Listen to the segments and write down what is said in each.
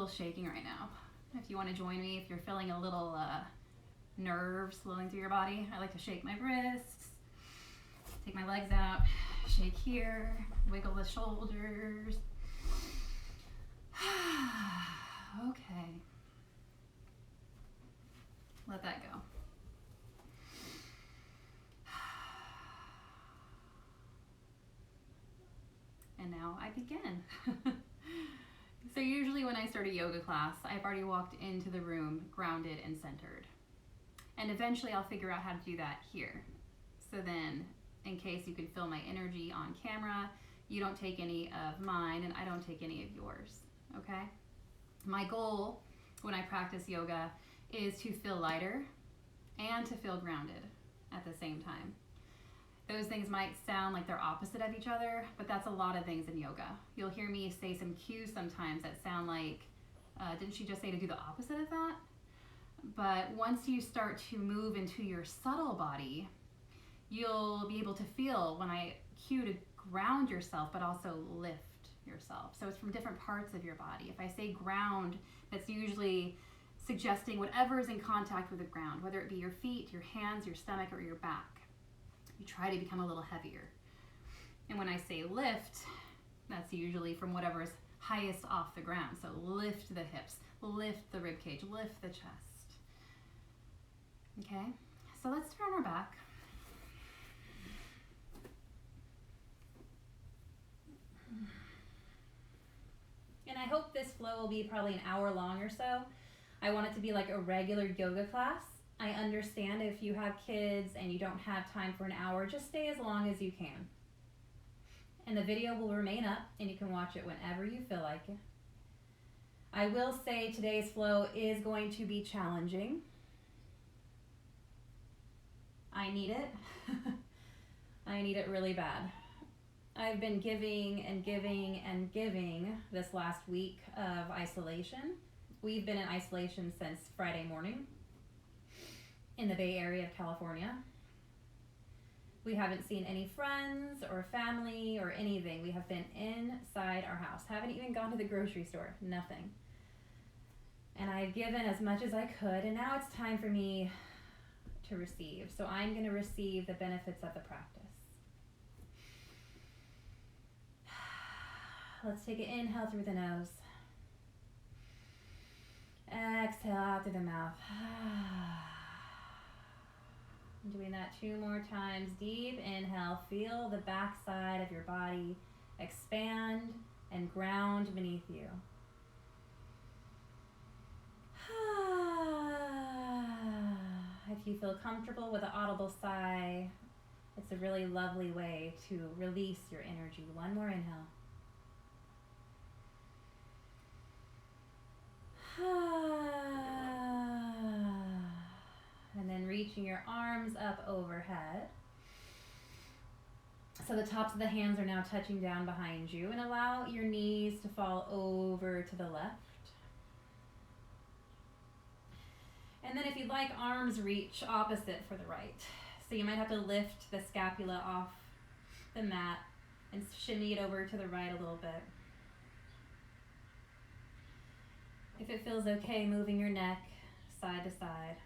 still shaking right now. If you want to join me, if you're feeling a little nerves flowing through your body, I like to shake my wrists, take my legs out, shake here, wiggle the shoulders. Okay. Let that go. And now I begin. So usually when I start a yoga class, I've already walked into the room grounded and centered. And eventually I'll figure out how to do that here. So then, in case you can feel my energy on camera, you don't take any of mine and I don't take any of yours, okay? My goal when I practice yoga is to feel lighter and to feel grounded at the same time. Those things might sound like they're opposite of each other, but that's a lot of things in yoga. You'll hear me say some cues sometimes that sound like, didn't she just say to do the opposite of that? But once you start to move into your subtle body, you'll be able to feel when I cue to ground yourself, but also lift yourself. So it's from different parts of your body. If I say ground, that's usually suggesting whatever is in contact with the ground, whether it be your feet, your hands, your stomach, or your back. You try to become a little heavier. And when I say lift, that's usually from whatever is highest off the ground. So lift the hips, lift the rib cage, lift the chest. Okay, so let's turn our back. And I hope this flow will be probably an hour long or so. I want it to be like a regular yoga class. I understand if you have kids and you don't have time for an hour, just stay as long as you can. And the video will remain up and you can watch it whenever you feel like it. I will say today's flow is going to be challenging. I need it. I need it really bad. I've been giving and giving and giving this last week of isolation. We've been in isolation since Friday morning in the Bay Area of California. We haven't seen any friends or family or anything. We have been inside our house. Haven't even gone to the grocery store. Nothing. And I've given as much as I could, and now it's time for me to receive. So I'm going to receive the benefits of the practice. Let's take an inhale through the nose. Exhale out through the mouth. Doing that 2 more times. Deep inhale. Feel the back side of your body expand and ground beneath you. If you feel comfortable with an audible sigh, it's a really lovely way to release your energy. 1 more inhale. And then reaching your arms up overhead. So the tops of the hands are now touching down behind you, and allow your knees to fall over to the left. And then if you'd like, arms reach opposite for the right. So you might have to lift the scapula off the mat and shimmy it over to the right a little bit. If it feels okay, moving your neck side to side.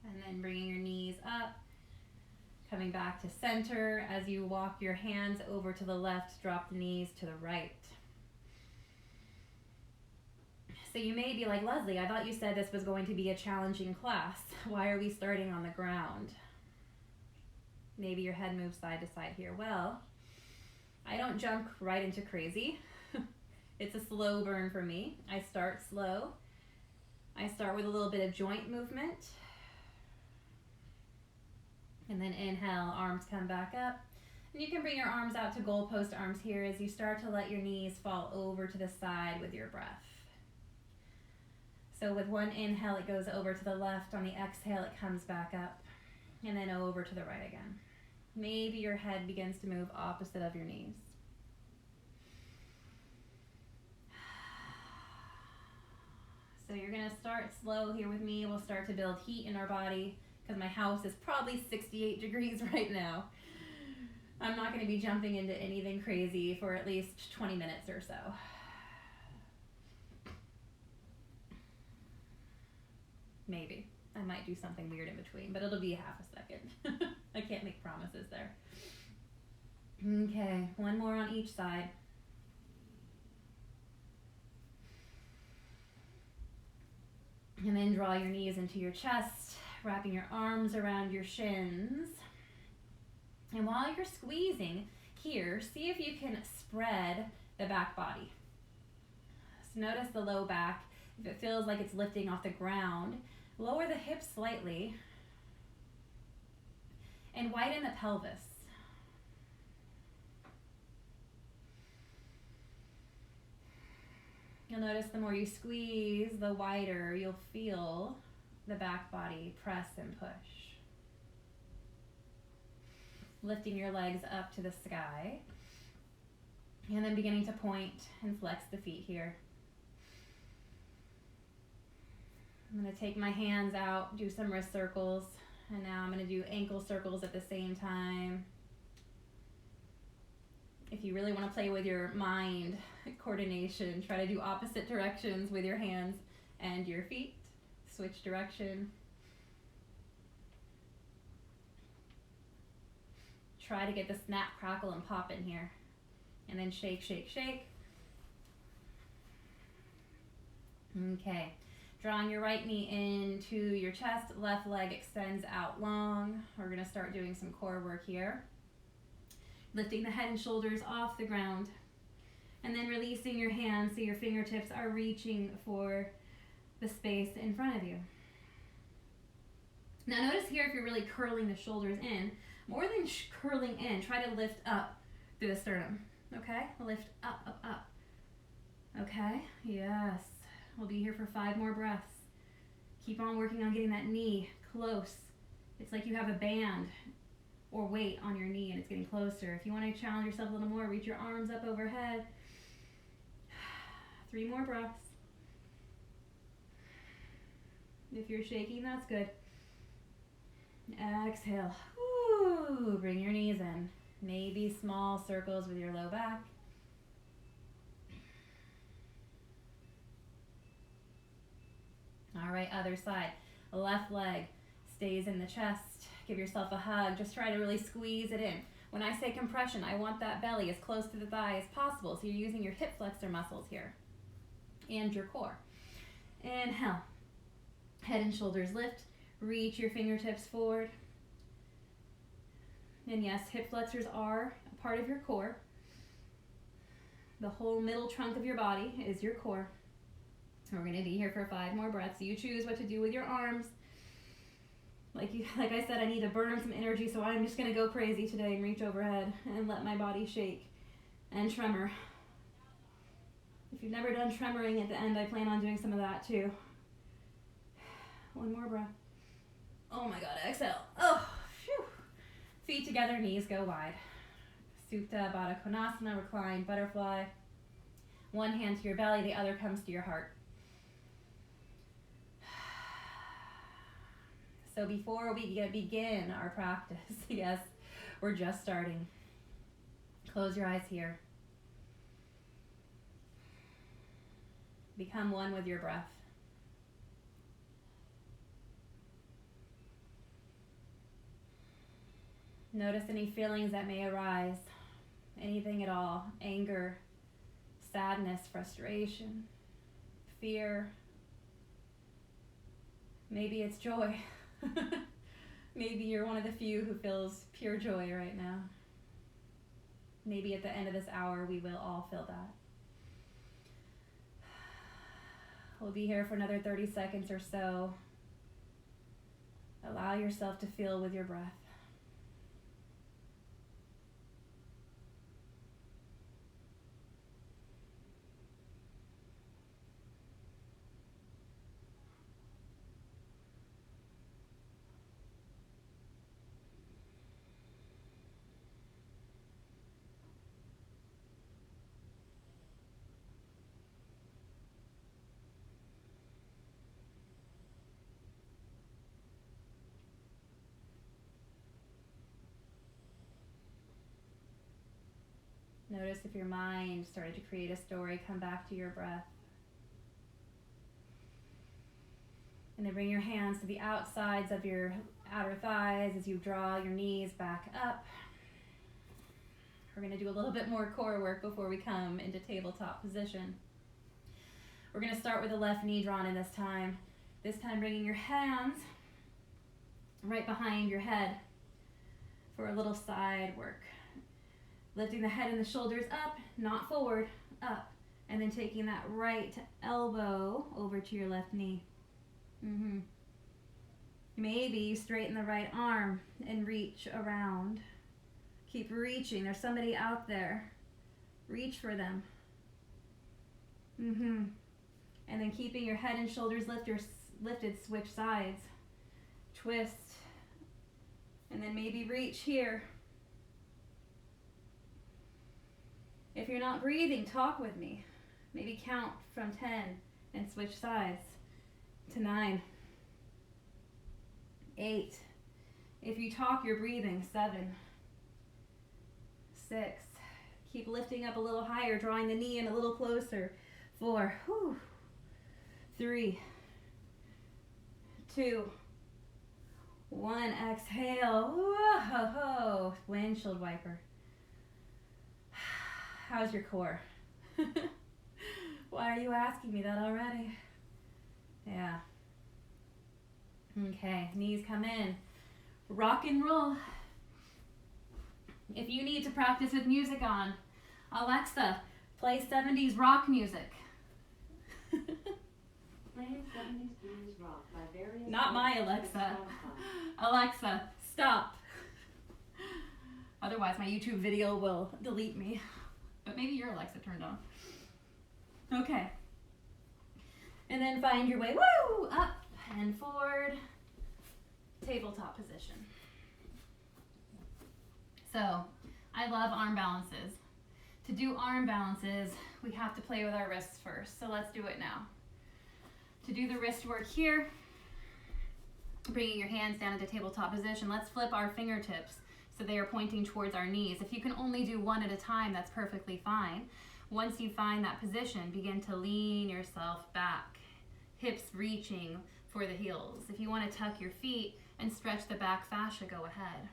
And then bringing your knees up, coming back to center. As you walk your hands over to the left, drop the knees to the right. So you may be like, Leslie, I thought you said this was going to be a challenging class. Why are we starting on the ground? Maybe your head moves side to side here. Well, I don't jump right into crazy. It's a slow burn for me. I start slow. I start with a little bit of joint movement. And then inhale, arms come back up. And you can bring your arms out to goalpost arms here as you start to let your knees fall over to the side with your breath. So with one inhale, it goes over to the left. On the exhale, it comes back up. And then over to the right again. Maybe your head begins to move opposite of your knees. So you're going to start slow here with me. We'll start to build heat in our body, because my house is probably 68 degrees right now. I'm not going to be jumping into anything crazy for at least 20 minutes or so. Maybe. I might do something weird in between, but it'll be half a second. I can't make promises there. Okay, one more on each side. And then draw your knees into your chest, wrapping your arms around your shins. And while you're squeezing here, see if you can spread the back body. So notice the low back. If it feels like it's lifting off the ground, lower the hips slightly and widen the pelvis. You'll notice the more you squeeze, the wider you'll feel the back body press and push. Lifting your legs up to the sky, and then beginning to point and flex the feet here. I'm going to take my hands out, do some wrist circles, and now I'm going to do ankle circles at the same time. If you really want to play with your mind coordination, try to do opposite directions with your hands and your feet. Switch direction. Try to get the snap, crackle, and pop in here. And then shake, shake, shake. Okay. Drawing your right knee into your chest, left leg extends out long. We're going to start doing some core work here. Lifting the head and shoulders off the ground. And then releasing your hands so your fingertips are reaching for the space in front of you. Now notice here if you're really curling the shoulders in, more than curling in, try to lift up through the sternum. Okay? Lift up, up, up. Okay? Yes. We'll be here for 5 more breaths. Keep on working on getting that knee close. It's like you have a band or weight on your knee and it's getting closer. If you want to challenge yourself a little more, reach your arms up overhead. 3 more breaths. If you're shaking, that's good. Exhale. Woo. Bring your knees in. Maybe small circles with your low back. All right, other side. Left leg stays in the chest. Give yourself a hug. Just try to really squeeze it in. When I say compression, I want that belly as close to the thigh as possible. So you're using your hip flexor muscles here and your core. Inhale. Head and shoulders lift. Reach your fingertips forward. And yes, hip flexors are a part of your core. The whole middle trunk of your body is your core. We're going to be here for 5 more breaths. You choose what to do with your arms. Like I said, I need to burn some energy, so I'm just going to go crazy today and reach overhead and let my body shake and tremor. If you've never done tremoring at the end, I plan on doing some of that too. 1 more breath. Oh my God, exhale. Oh, phew. Feet together, knees go wide. Supta Baddha Konasana, reclined butterfly. One hand to your belly, the other comes to your heart. So before we begin our practice, yes, we're just starting. Close your eyes here. Become one with your breath. Notice any feelings that may arise, anything at all, anger, sadness, frustration, fear. Maybe it's joy. Maybe you're one of the few who feels pure joy right now. Maybe at the end of this hour, we will all feel that. We'll be here for another 30 seconds or so. Allow yourself to feel with your breath. Notice if your mind started to create a story, come back to your breath. And then bring your hands to the outsides of your outer thighs as you draw your knees back up. We're going to do a little bit more core work before we come into tabletop position. We're going to start with the left knee drawn in this time. This time bringing your hands right behind your head for a little side work. Lifting the head and the shoulders up, not forward, up. And then taking that right elbow over to your left knee. Maybe you straighten the right arm and reach around. Keep reaching. There's somebody out there. Reach for them. And then keeping your head and shoulders lifted, switch sides. Twist. And then maybe reach here. If you're not breathing, talk with me. Maybe count from 10 and switch sides to 9. 8. If you talk, you're breathing. 7. 6. Keep lifting up a little higher, drawing the knee in a little closer. 4. 3. 2. 1. Exhale. Whoa. Windshield wiper. How's your core? Why are you asking me that already? Yeah. Okay, knees come in. Rock and roll. If you need to practice with music on, Alexa, play 70s rock music. Playing 70s blues rock by various... Not my Alexa. Alexa, stop. Otherwise, my YouTube video will delete me. But maybe your Alexa turned on. Okay. And then find your way, up and forward. Tabletop position. So, I love arm balances. To do arm balances, we have to play with our wrists first. So let's do it now. To do the wrist work here, bringing your hands down into tabletop position, let's flip our fingertips so they are pointing towards our knees. If you can only do one at a time, that's perfectly fine. Once you find that position, begin to lean yourself back, hips reaching for the heels. If you want to tuck your feet and stretch the back fascia, go ahead.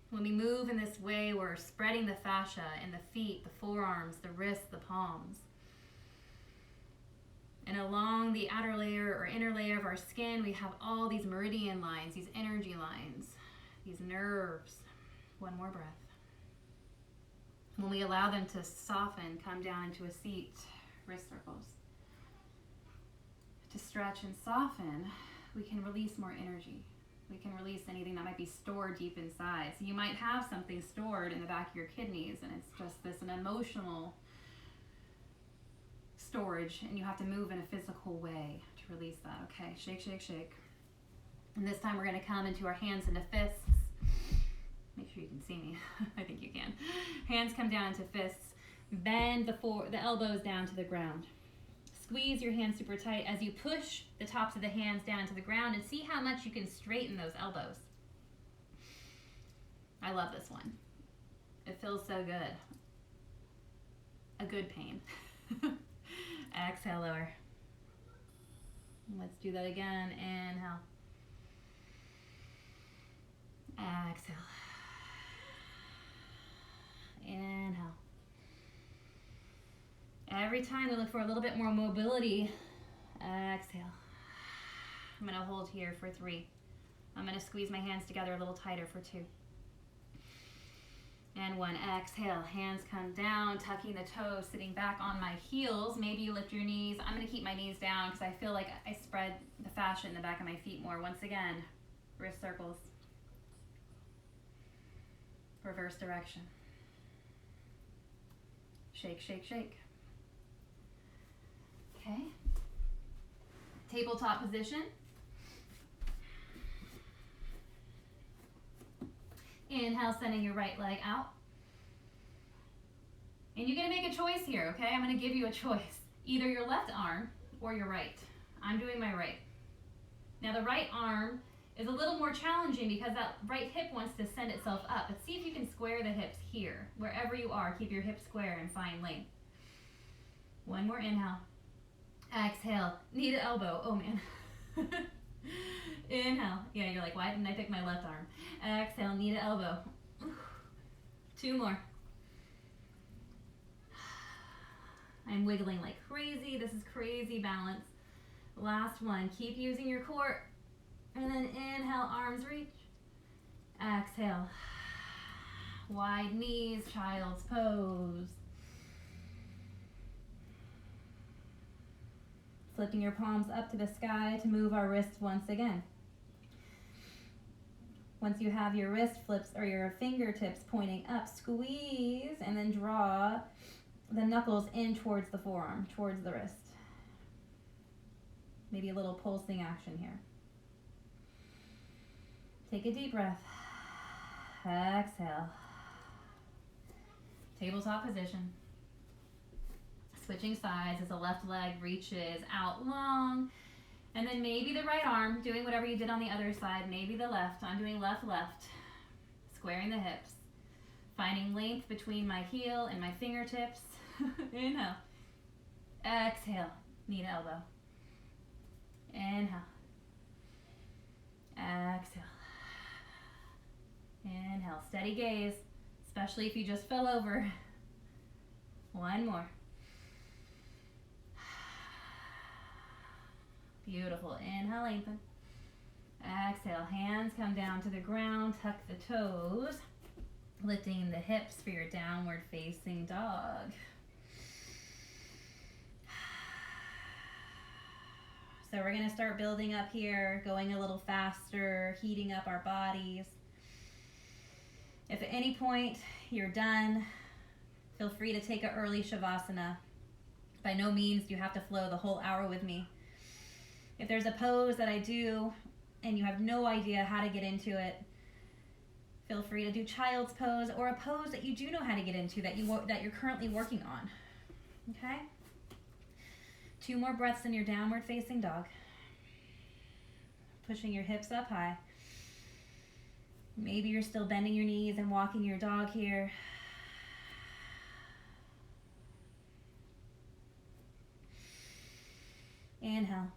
When we move in this way, we're spreading the fascia in the feet, the forearms, the wrists, the palms. And along the outer layer or inner layer of our skin, we have all these meridian lines, these energy lines, these nerves. One more breath. When we allow them to soften, come down into a seat, wrist circles. To stretch and soften, we can release more energy. We can release anything that might be stored deep inside. So you might have something stored in the back of your kidneys, and it's just an emotional storage, and you have to move in a physical way to release that. Okay, shake, shake, shake. And this time we're going to come into our hands into fists. Make sure you can see me. I think you can. Hands come down into fists. Bend the elbows down to the ground. Squeeze your hands super tight as you push the tops of the hands down to the ground, and see how much you can straighten those elbows. I love this one. It feels so good. A good pain. Exhale, lower. Let's do that again. Inhale. Exhale. Inhale. Every time we look for a little bit more mobility, exhale. I'm going to hold here for 3. I'm going to squeeze my hands together a little tighter for 2. And 1, exhale. Hands come down, tucking the toes, sitting back on my heels. Maybe you lift your knees. I'm going to keep my knees down because I feel like I spread the fascia in the back of my feet more. Once again, wrist circles. Reverse direction. Shake, shake, shake. Okay. Tabletop position. Inhale, sending your right leg out. And you're going to make a choice here, okay? I'm going to give you a choice. Either your left arm or your right. I'm doing my right. Now the right arm is a little more challenging because that right hip wants to send itself up. But see if you can square the hips here. Wherever you are, keep your hips square and find length. One more inhale. Exhale, knee to elbow. Oh man. Inhale. Yeah, you're like, why didn't I pick my left arm? Exhale, knee to elbow. 2 more. I'm wiggling like crazy. This is crazy balance. Last one. Keep using your core. And then inhale, arms reach. Exhale. Wide knees, child's pose. Flipping your palms up to the sky to move our wrists once again. Once you have your wrist flips or your fingertips pointing up, squeeze and then draw the knuckles in towards the forearm, towards the wrist. Maybe a little pulsing action here. Take a deep breath. Exhale. Tabletop position. Switching sides as the left leg reaches out long. And then maybe the right arm, doing whatever you did on the other side. Maybe the left. I'm doing left, left. Squaring the hips. Finding length between my heel and my fingertips. Inhale. Exhale. Knee to elbow. Inhale. Exhale. Inhale. Steady gaze, especially if you just fell over. One more. Beautiful. Inhale, lengthen. Exhale. Hands come down to the ground. Tuck the toes. Lifting the hips for your downward facing dog. So we're going to start building up here, going a little faster, heating up our bodies. If at any point you're done, feel free to take an early shavasana. By no means do you have to flow the whole hour with me. If there's a pose that I do and you have no idea how to get into it, feel free to do child's pose or a pose that you do know how to get into that you're currently working on. Okay? 2 more breaths in your downward facing dog. Pushing your hips up high. Maybe you're still bending your knees and walking your dog here. Inhale.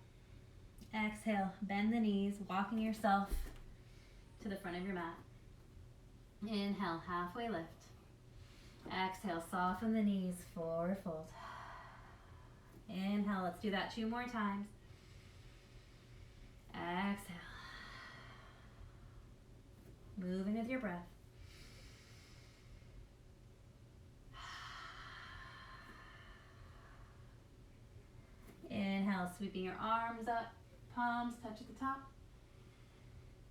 Exhale. Bend the knees, walking yourself to the front of your mat. Inhale, halfway lift. Exhale, soften the knees, forward fold. Inhale, let's do that 2 more times. Exhale. Moving with your breath. Inhale, sweeping your arms up, palms touch at the top.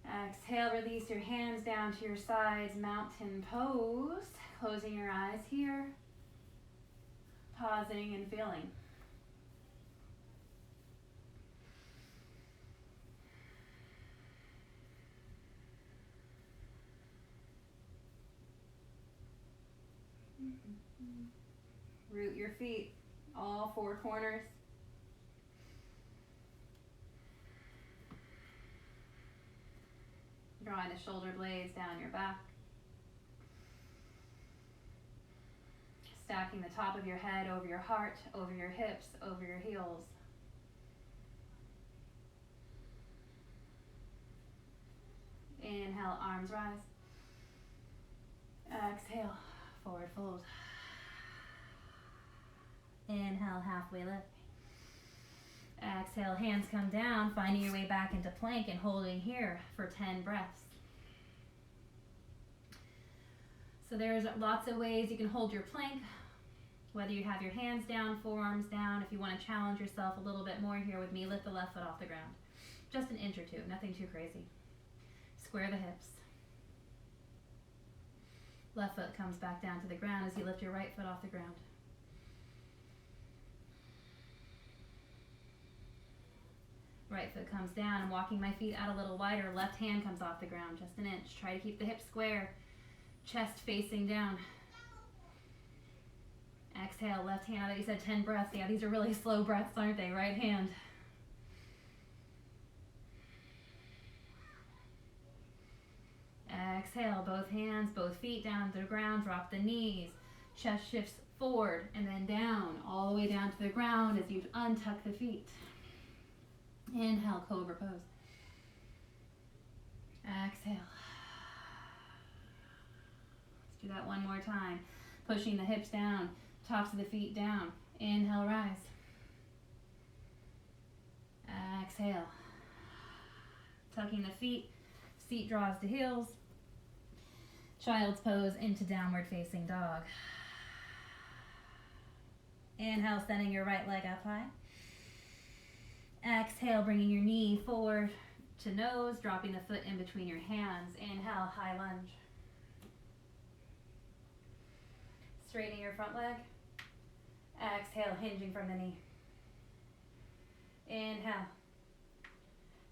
Exhale, release your hands down to your sides, mountain pose. Closing your eyes here. Pausing and feeling. Root your feet, all 4 corners. Drawing the shoulder blades down your back. Stacking the top of your head over your heart, over your hips, over your heels. Inhale, arms rise. Exhale, forward fold. Inhale, halfway lift. Exhale, hands come down, finding your way back into plank and holding here for 10 breaths. So there's lots of ways you can hold your plank, whether you have your hands down, forearms down. If you want to challenge yourself a little bit more here with me, lift the left foot off the ground. Just an inch or 2, nothing too crazy. Square the hips. Left foot comes back down to the ground as you lift your right foot off the ground. Right foot comes down. I'm walking my feet out a little wider. Left hand comes off the ground, just an inch. Try to keep the hips square. Chest facing down. Exhale, left hand. I thought you said 10 breaths. Yeah, these are really slow breaths, aren't they? Right hand. Exhale, both hands, both feet down to the ground, drop the knees. Chest shifts forward and then down, all the way down to the ground as you untuck the feet. Inhale, cobra pose. Exhale. Let's do that one more time. Pushing the hips down, tops of the feet down. Inhale, rise. Exhale. Tucking the feet, seat draws to heels. Child's pose into downward facing dog. Inhale, sending your right leg up high. Exhale, bringing your knee forward to nose, dropping the foot in between your hands. Inhale, high lunge. Straightening your front leg. Exhale, hinging from the knee. Inhale.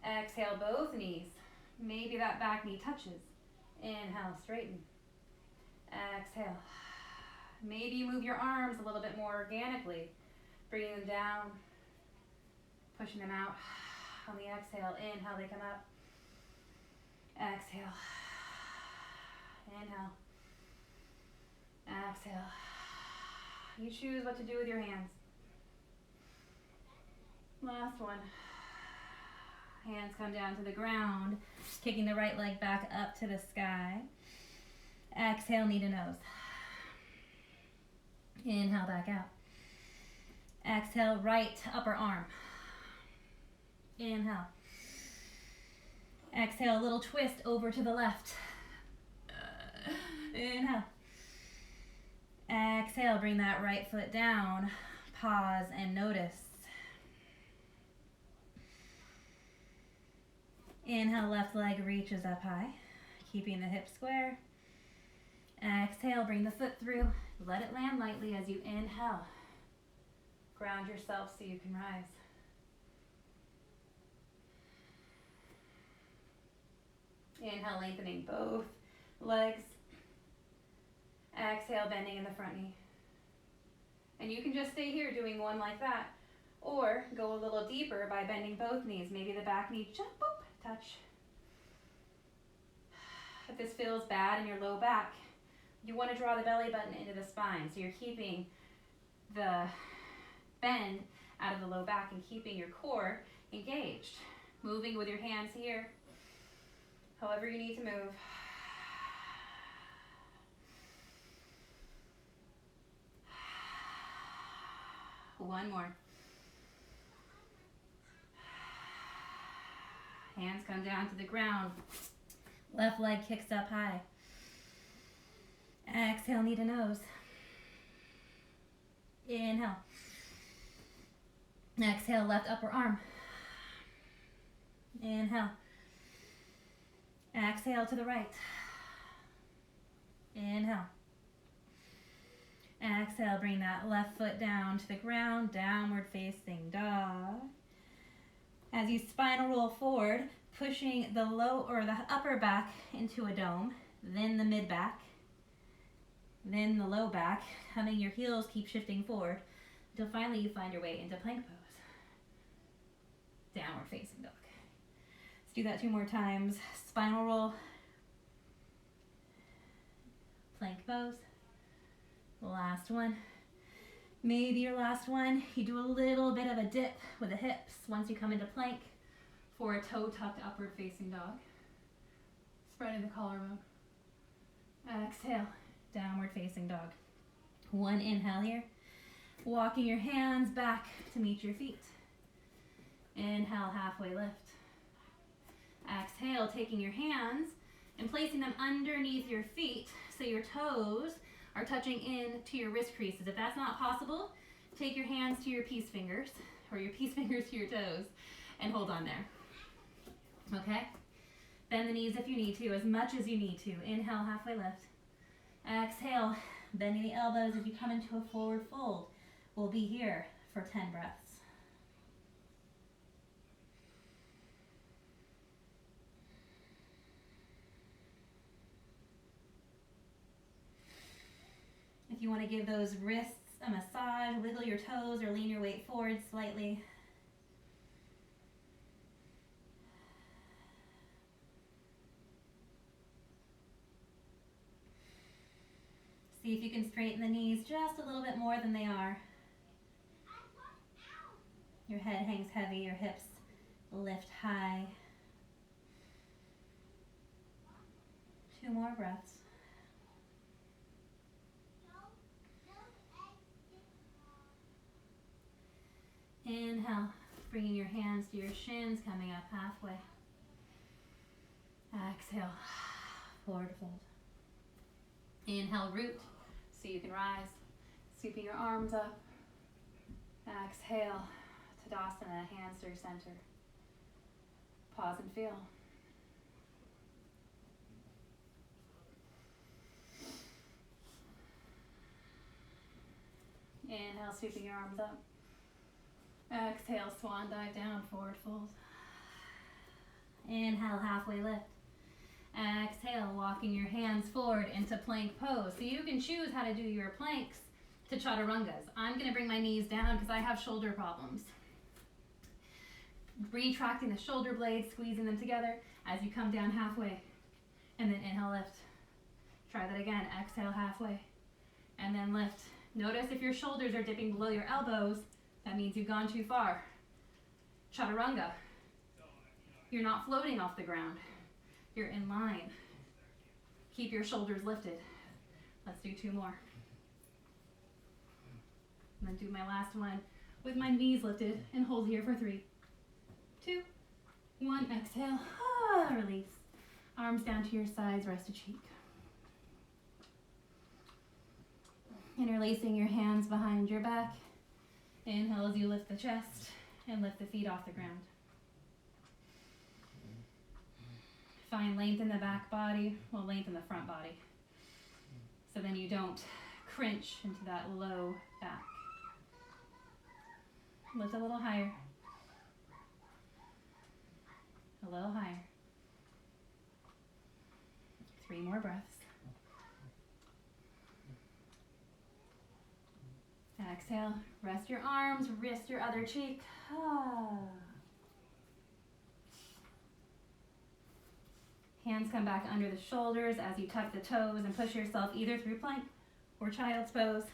Exhale, both knees. Maybe that back knee touches. Inhale, straighten. Exhale. Maybe you move your arms a little bit more organically. Bringing them down. Pushing them out. On the exhale, inhale, they come up. Exhale. Inhale. Exhale. You choose what to do with your hands. Last one. Hands come down to the ground, kicking the right leg back up to the sky. Exhale, knee to nose. Inhale, back out. Exhale, right upper arm. Inhale. Exhale, a little twist over to the left. Inhale. Exhale, bring that right foot down. Pause and notice. Inhale, left leg reaches up high, keeping the hips square. Exhale, bring the foot through. Let it land lightly as you inhale. Ground yourself so you can rise. Inhale, lengthening both legs. Exhale, bending in the front knee. And you can just stay here doing one like that, or go a little deeper by bending both knees. Maybe the back knee, jump, boop, touch. If this feels bad in your low back, you want to draw the belly button into the spine. So you're keeping the bend out of the low back and keeping your core engaged. Moving with your hands here, however you need to move. One more. Hands come down to the ground. Left leg kicks up high. Exhale, knee to nose. Inhale. Exhale, left upper arm. Inhale. Exhale to the right. Inhale. Exhale, bring that left foot down to the ground, downward facing dog. As you spinal roll forward, pushing the low or the upper back into a dome, then the mid back, then the low back, having your heels keep shifting forward until finally you find your way into plank pose. Downward facing dog. Let's do that 2 more times. Spinal roll, plank pose. Last one. Maybe your last one, you do a little bit of a dip with the hips once you come into plank for a toe tucked upward facing dog. Spreading the collarbone. Exhale, downward facing dog. 1 inhale here. Walking your hands back to meet your feet. Inhale, halfway lift. Exhale, taking your hands and placing them underneath your feet so your toes are touching in to your wrist creases. If that's not possible, take your hands to your peace fingers, or your peace fingers to your toes, and hold on there. Okay? Bend the knees if you need to, as much as you need to. Inhale, halfway lift. Exhale, bending the elbows as you come into a forward fold. We'll be here for 10 breaths. If you want to give those wrists a massage, wiggle your toes or lean your weight forward slightly. See if you can straighten the knees just a little bit more than they are. Your head hangs heavy, your hips lift high. 2 more breaths. Inhale, bringing your hands to your shins, coming up halfway. Exhale, forward fold. Inhale, root, so you can rise. Sweeping your arms up. Exhale, Tadasana, hands through center. Pause and feel. Inhale, sweeping your arms up. Exhale, swan dive down, forward fold. Inhale, halfway lift. Exhale, walking your hands forward into plank pose. So you can choose how to do your planks to chaturangas. I'm going to bring my knees down because I have shoulder problems. Retracting the shoulder blades, squeezing them together as you come down halfway. And then inhale, lift. Try that again. Exhale, halfway. And then lift. Notice if your shoulders are dipping below your elbows, that means you've gone too far. Chaturanga. You're not floating off the ground. You're in line. Keep your shoulders lifted. Let's do 2 more. And then do my last one with my knees lifted and hold here for 3, 2, 1. Exhale. Release. Arms down to your sides, rest a cheek. Interlacing your hands behind your back. Inhale as you lift the chest and lift the feet off the ground. Find length in the back body, well, length in the front body. So then you don't cringe into that low back. Lift a little higher. A little higher. 3 more breaths. Exhale, rest your arms, wrist your other cheek. Hands come back under the shoulders as you tuck the toes and push yourself either through plank or child's pose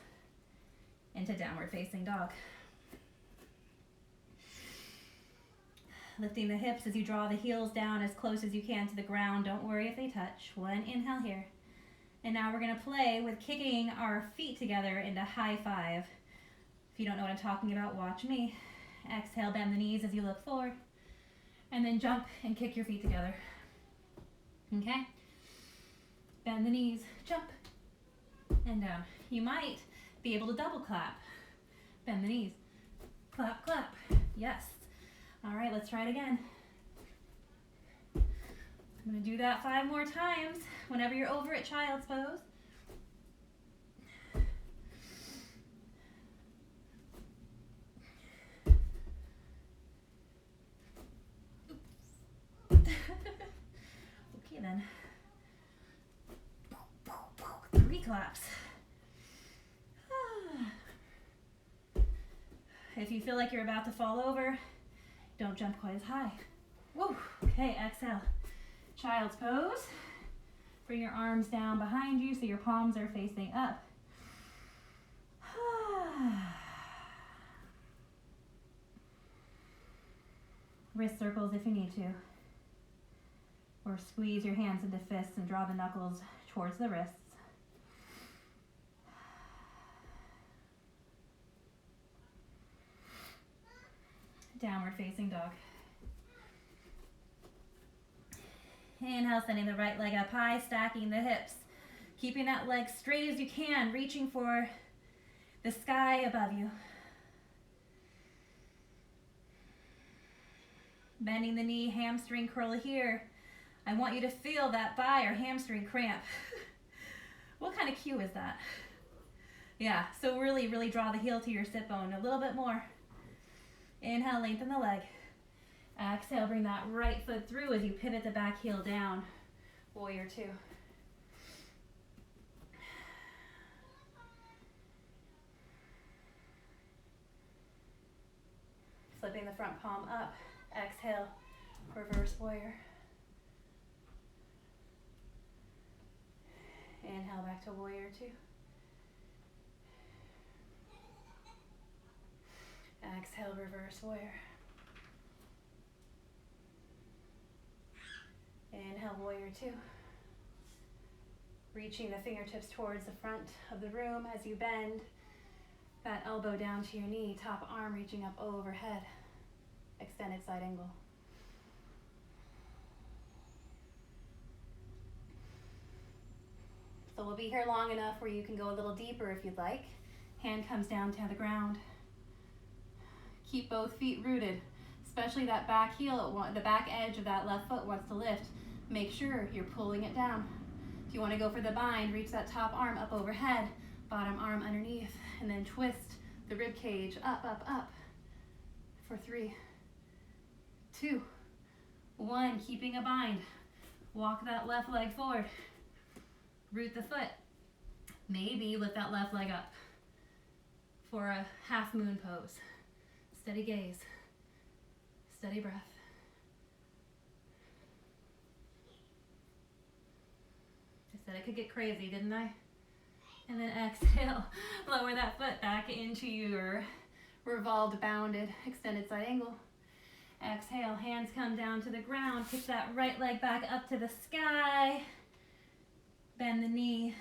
into downward facing dog. Lifting the hips as you draw the heels down as close as you can to the ground. Don't worry if they touch. 1 inhale here. And now we're going to play with kicking our feet together into high 5. If you don't know what I'm talking about, watch me. Exhale, bend the knees as you look forward. And then jump and kick your feet together. Okay? Bend the knees, jump, and down. You might be able to double clap. Bend the knees. Clap, clap. Yes. All right, let's try it again. I'm going to do that 5 more times whenever you're over at child's pose. Okay then. 3 claps. If you feel like you're about to fall over, don't jump quite as high. Woo. Okay, exhale. Child's pose. Bring your arms down behind you so your palms are facing up. Wrist circles if you need to. Or squeeze your hands into fists and draw the knuckles towards the wrists. Downward facing dog. Inhale, sending the right leg up high, stacking the hips. Keeping that leg straight as you can, reaching for the sky above you. Bending the knee, hamstring curl here. I want you to feel that thigh or hamstring cramp. What kind of cue is that? Yeah, so really, really draw the heel to your sit bone. A little bit more. Inhale, lengthen the leg. Exhale, bring that right foot through as you pivot the back heel down. Warrior 2. Flipping the front palm up. Exhale, reverse warrior. Inhale, back to warrior 2. Exhale, reverse warrior. Inhale, warrior two. Reaching the fingertips towards the front of the room as you bend that elbow down to your knee, top arm reaching up overhead, extended side angle. So we'll be here long enough where you can go a little deeper if you'd like. Hand comes down to the ground. Keep both feet rooted, especially that back heel, the back edge of that left foot wants to lift. Make sure you're pulling it down. If you want to go for the bind, reach that top arm up overhead, bottom arm underneath, and then twist the rib cage up, up, up for 3, 2, 1. Keeping a bind. Walk that left leg forward. Root the foot. Maybe lift that left leg up for a half moon pose. Steady gaze. Steady breath. I said I could get crazy, didn't I? And then exhale. Lower that foot back into your revolved, bounded, extended side angle. Exhale. Hands come down to the ground. Kick that right leg back up to the sky. Bend the knee.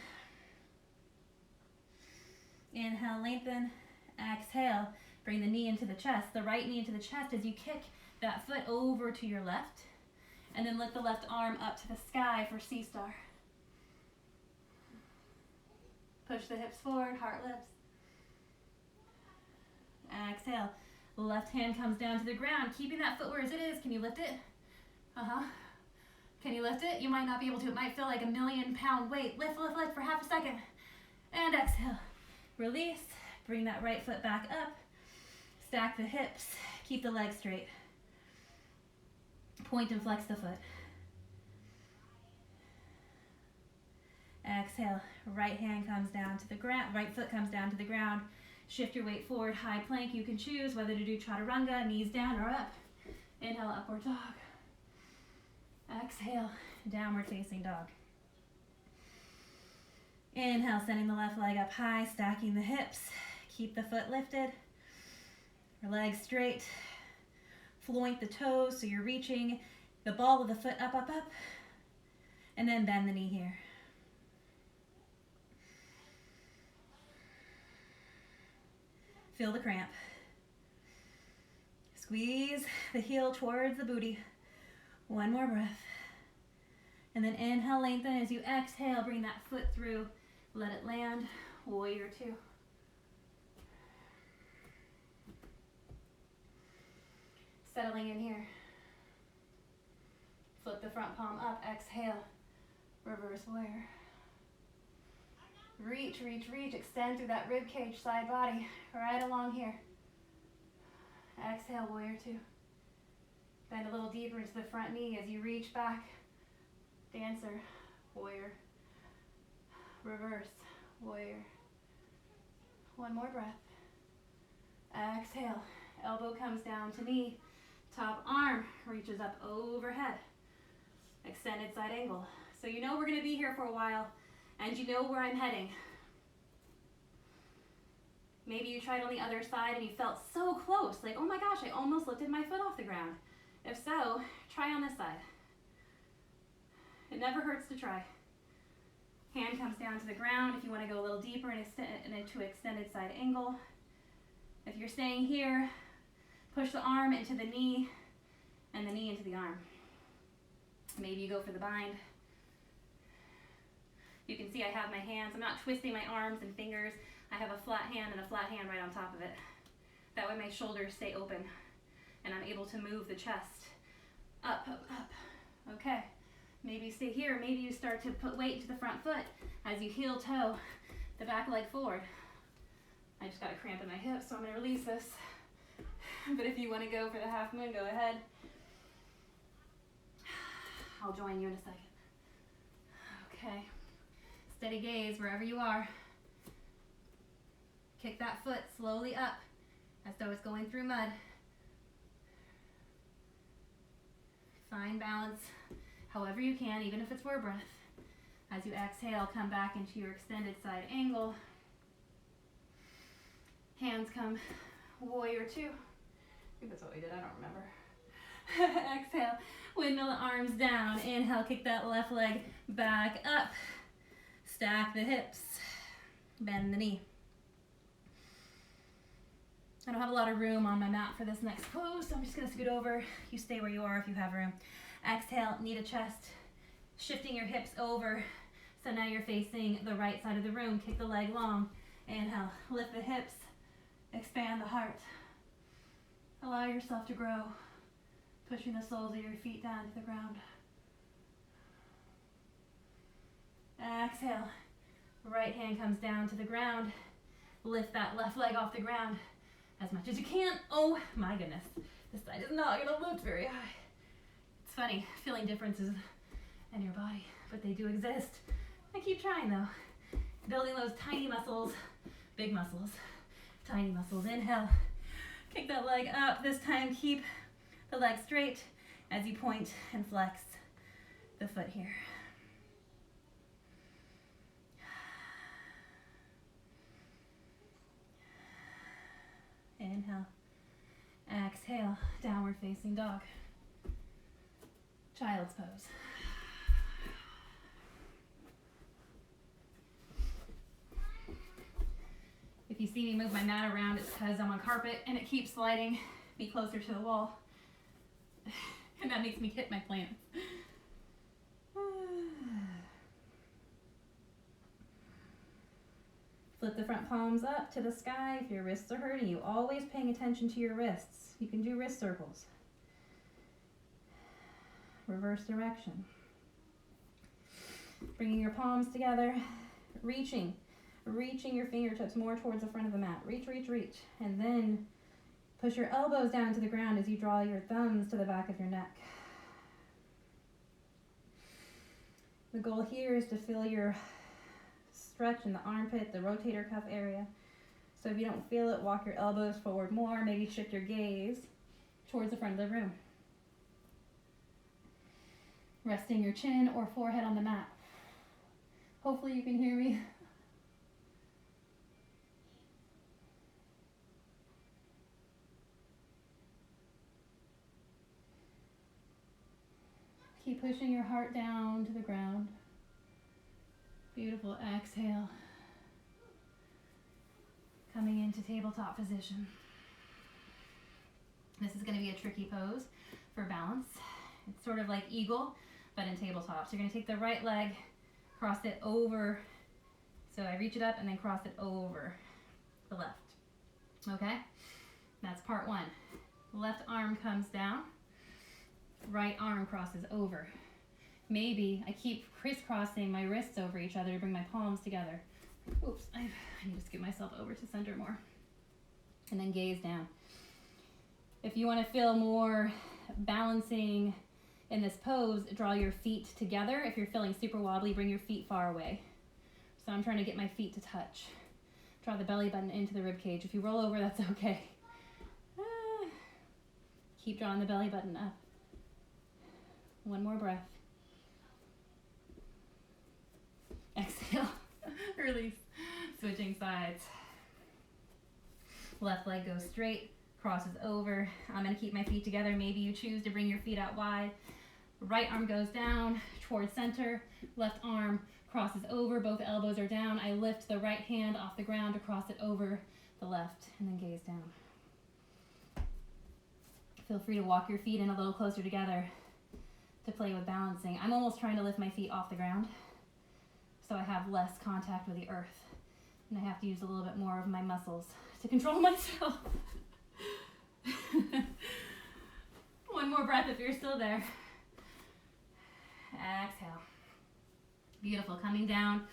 Inhale, lengthen. Exhale, bring the knee into the chest, the right knee into the chest as you kick that foot over to your left. And then lift the left arm up to the sky for C-star. Push the hips forward, heart lifts. Exhale, left hand comes down to the ground, keeping that foot where as it is. Can you lift it? Can you lift it? You might not be able to. It might feel like a 1,000,000-pound weight. Lift, lift, lift for half a second. And exhale. Release. Bring that right foot back up. Stack the hips. Keep the legs straight. Point and flex the foot. Exhale. Right hand comes down to the ground. Right foot comes down to the ground. Shift your weight forward. High plank. You can choose whether to do chaturanga, knees down or up. Inhale, upward dog. Exhale, downward facing dog. Inhale, sending the left leg up high, stacking the hips. Keep the foot lifted. Your legs straight. Floint the toes so you're reaching the ball of the foot up, up, up. And then bend the knee here. Feel the cramp. Squeeze the heel towards the booty. One more breath. And then inhale, lengthen. As you exhale, bring that foot through. Let it land. Warrior two. Settling in here. Flip the front palm up. Exhale. Reverse warrior. Reach, reach, reach. Extend through that rib cage, side body. Right along here. Exhale, warrior two. Bend a little deeper into the front knee as you reach back. Dancer, warrior, reverse, warrior. One more breath. Exhale, elbow comes down to knee. Top arm reaches up overhead. Extended side angle. So you know we're going to be here for a while and you know where I'm heading. Maybe you tried on the other side and you felt so close, like, oh my gosh, I almost lifted my foot off the ground. If so, try on this side. It never hurts to try. Hand comes down to the ground if you want to go a little deeper into extended side angle. If you're staying here, push the arm into the knee and the knee into the arm. Maybe you go for the bind. You can see I have my hands. I'm not twisting my arms and fingers. I have a flat hand and a flat hand right on top of it. That way my shoulders stay open and I'm able to move the chest up, up, up. Okay, maybe you stay here. Maybe you start to put weight to the front foot as you heel toe the back leg forward. I just got a cramp in my hip, so I'm gonna release this. But if you wanna go for the half moon, go ahead. I'll join you in a second. Okay, steady gaze wherever you are. Kick that foot slowly up as though it's going through mud. Find balance however you can, even if it's for a breath. As you exhale, come back into your extended side angle. Hands come Warrior two. I think that's what we did, I don't remember. Exhale, windmill the arms down. Inhale, kick that left leg back up. Stack the hips, bend the knee. I don't have a lot of room on my mat for this next pose, so I'm just gonna scoot over. You stay where you are if you have room. Exhale, knee to chest, shifting your hips over. So now you're facing the right side of the room. Kick the leg long. Inhale, lift the hips, expand the heart. Allow yourself to grow, pushing the soles of your feet down to the ground. Exhale, right hand comes down to the ground. Lift that left leg off the ground as much as you can. Oh my goodness, this side is not gonna lift very high. It's funny, feeling differences in your body, but they do exist. I keep trying though. Building those tiny muscles, big muscles, tiny muscles. Inhale, kick that leg up. This time keep the leg straight as you point and flex the foot here. Inhale, exhale, downward facing dog. Child's pose. If you see me move my mat around, it's because I'm on carpet and it keeps sliding me closer to the wall. And that makes me hit my plants. Flip the front palms up to the sky if your wrists are hurting you. Always paying attention to your wrists. You can do wrist circles. Reverse direction. Bringing your palms together, reaching your fingertips more towards the front of the mat. Reach, reach, reach. And then push your elbows down to the ground as you draw your thumbs to the back of your neck. The goal here is to feel your stretch in the armpit, the rotator cuff area. So if you don't feel it, walk your elbows forward more. Maybe shift your gaze towards the front of the room. Resting your chin or forehead on the mat. Hopefully you can hear me. Keep pushing your heart down to the ground. Beautiful. Exhale. Coming into tabletop position. This is going to be a tricky pose for balance. It's sort of like eagle, but in tabletop. So you're going to take the right leg, cross it over. So I reach it up and then cross it over the left. Okay? That's part one. Left arm comes down. Right arm crosses over. Maybe I keep crisscrossing my wrists over each other to bring my palms together. Oops, I need to scoot myself over to center more. And then gaze down. If you want to feel more balancing in this pose, draw your feet together. If you're feeling super wobbly, bring your feet far away. So I'm trying to get my feet to touch. Draw the belly button into the rib cage. If you roll over, that's okay. Keep drawing the belly button up. One more breath. Exhale. Release. Switching sides. Left leg goes straight, crosses over. I'm going to keep my feet together. Maybe you choose to bring your feet out wide. Right arm goes down towards center. Left arm crosses over. Both elbows are down. I lift the right hand off the ground to cross it over the left and then gaze down. Feel free to walk your feet in a little closer together to play with balancing. I'm almost trying to lift my feet off the ground so I have less contact with the earth. And I have to use a little bit more of my muscles to control myself. One more breath if you're still there. Exhale. Beautiful. Coming down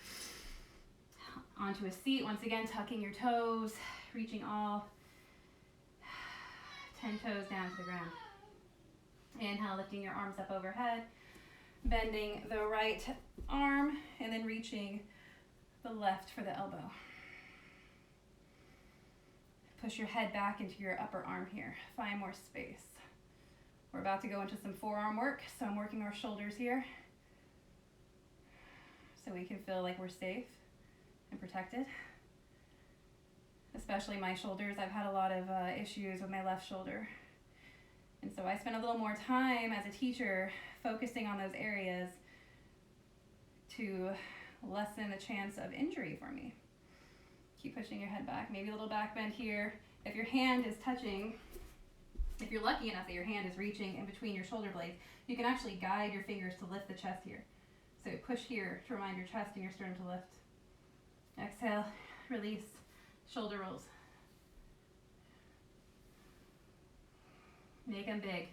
onto a seat. Once again, tucking your toes, reaching all 10 toes down to the ground. Inhale, lifting your arms up overhead, bending the right arm, and then reaching the left for the elbow. Push your head back into your upper arm here. Find more space. We're about to go into some forearm work, so I'm working our shoulders here so we can feel like we're safe and protected. especially my shoulders. I've had a lot of issues with my left shoulder. And so I spend a little more time as a teacher focusing on those areas to lessen the chance of injury for me. Keep pushing your head back, maybe a little back bend here. If your hand is touching, if you're lucky enough that your hand is reaching in between your shoulder blades, you can actually guide your fingers to lift the chest here. So push here to remind your chest and your sternum to lift. Exhale, release, shoulder rolls. Make them big.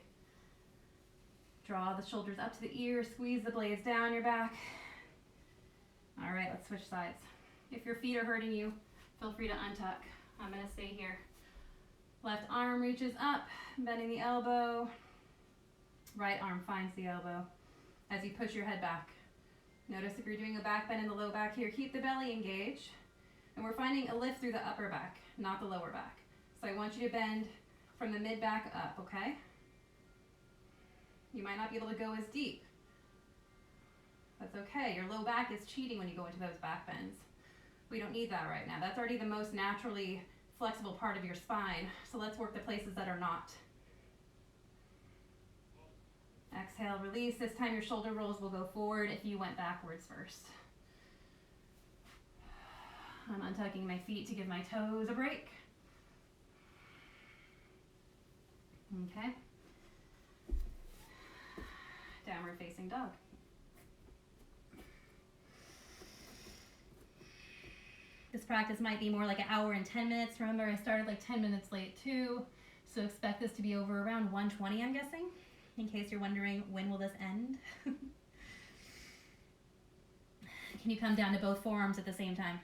Draw the shoulders up to the ears, squeeze the blades down your back. All right, let's switch sides. If your feet are hurting you, feel free to untuck. I'm gonna stay here. Left arm reaches up, bending the elbow. Right arm finds the elbow as you push your head back. Notice if you're doing a back bend in the low back here, keep the belly engaged. And we're finding a lift through the upper back, not the lower back. So I want you to bend from the mid back up, okay? You might not be able to go as deep. That's okay. Your low back is cheating when you go into those back bends. We don't need that right now. That's already the most naturally flexible part of your spine. So let's work the places that are not. Exhale, release. This time your shoulder rolls will go forward if you went backwards first. I'm untucking my feet to give my toes a break. Okay. Downward facing dog. This practice might be more like an hour and 10 minutes. Remember, I started like 10 minutes late too. So expect this to be over around 1:20, I'm guessing. In case you're wondering, when will this end? Can you come down to both forearms at the same time?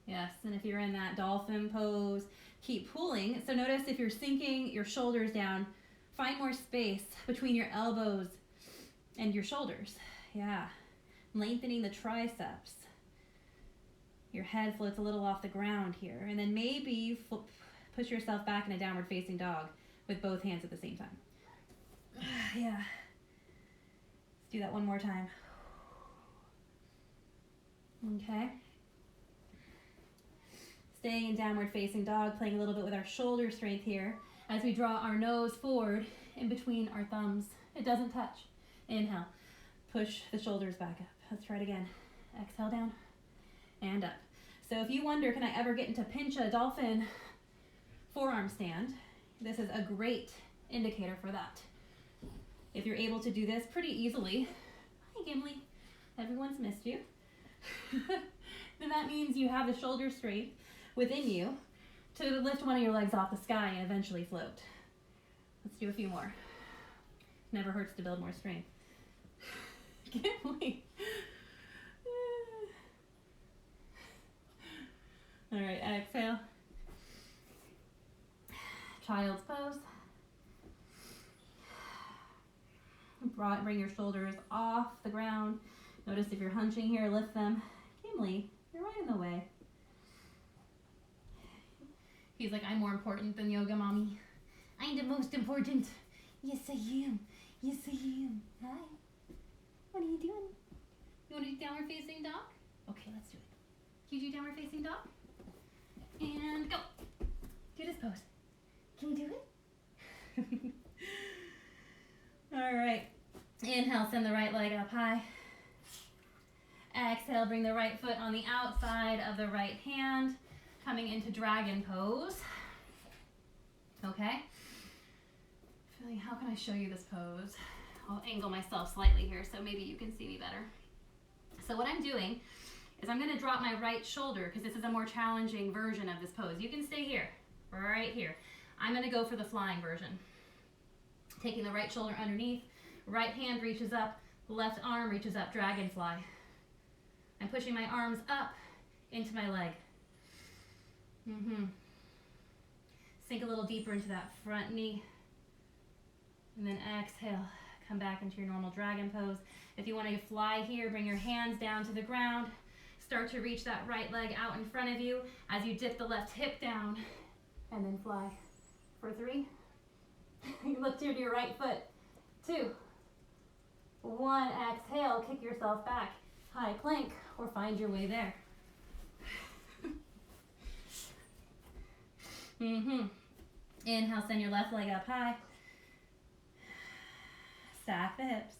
Yes, and if you're in that dolphin pose, keep pulling. So notice if you're sinking your shoulders down, find more space between your elbows and your shoulders. Yeah, lengthening the triceps. Your head floats a little off the ground here. And then maybe you push yourself back in a downward facing dog with both hands at the same time. Yeah. Let's do that one more time. Okay. Staying in downward facing dog, playing a little bit with our shoulder strength here as we draw our nose forward in between our thumbs. It doesn't touch. Inhale. Push the shoulders back up. Let's try it again. Exhale down and up. So if you wonder, can I ever get into pincha dolphin forearm stand? This is a great indicator for that. If you're able to do this pretty easily, hi Gimli, everyone's missed you, then that means you have the shoulder strength within you to lift one of your legs off the sky and eventually float. Let's do a few more. Never hurts to build more strength. Gimli. All right, exhale. Child's pose. Bring your shoulders off the ground. Notice if you're hunching here, lift them. Gimli, you're right in the way. He's like, I'm more important than yoga, mommy. I'm the most important. Yes, I am. Yes, I am. Hi. What are you doing? You want to do downward facing dog? Okay, let's do it. Can you do downward facing dog? And go. Do this pose. Can you do it? All right. Inhale, send the right leg up high. Exhale, bring the right foot on the outside of the right hand, coming into dragon pose. Okay. Feeling, how can I show you this pose? I'll angle myself slightly here so maybe you can see me better. So what I'm doing is I'm going to drop my right shoulder because this is a more challenging version of this pose. You can stay here, right here. I'm going to go for the flying version. Taking the right shoulder underneath, right hand reaches up, left arm reaches up, dragonfly. I'm pushing my arms up into my leg. Sink a little deeper into that front knee. And then exhale, come back into your normal dragon pose. If you want to fly here, bring your hands down to the ground. Start to reach that right leg out in front of you as you dip the left hip down and then fly. For 3. You lift here to your right foot. 2. 1, exhale, kick yourself back. High plank or find your way there. Inhale, send your left leg up high. Stack the hips.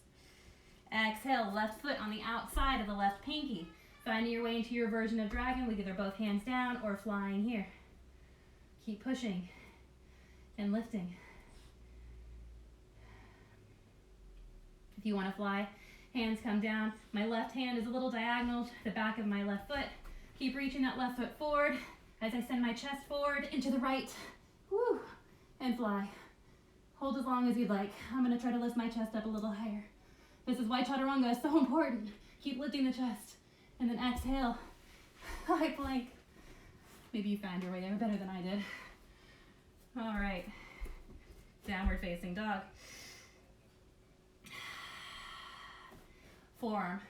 Exhale, left foot on the outside of the left pinky. Finding your way into your version of dragon with either both hands down or flying here. Keep pushing and lifting. If you want to fly, hands come down. My left hand is a little diagonal to the back of my left foot. Keep reaching that left foot forward as I send my chest forward into the right. Woo! And fly. Hold as long as you'd like. I'm going to try to lift my chest up a little higher. This is why chaturanga is so important. Keep lifting the chest. And then exhale. High plank. Maybe you found your way there better than I did. All right. Downward facing dog. Forearm.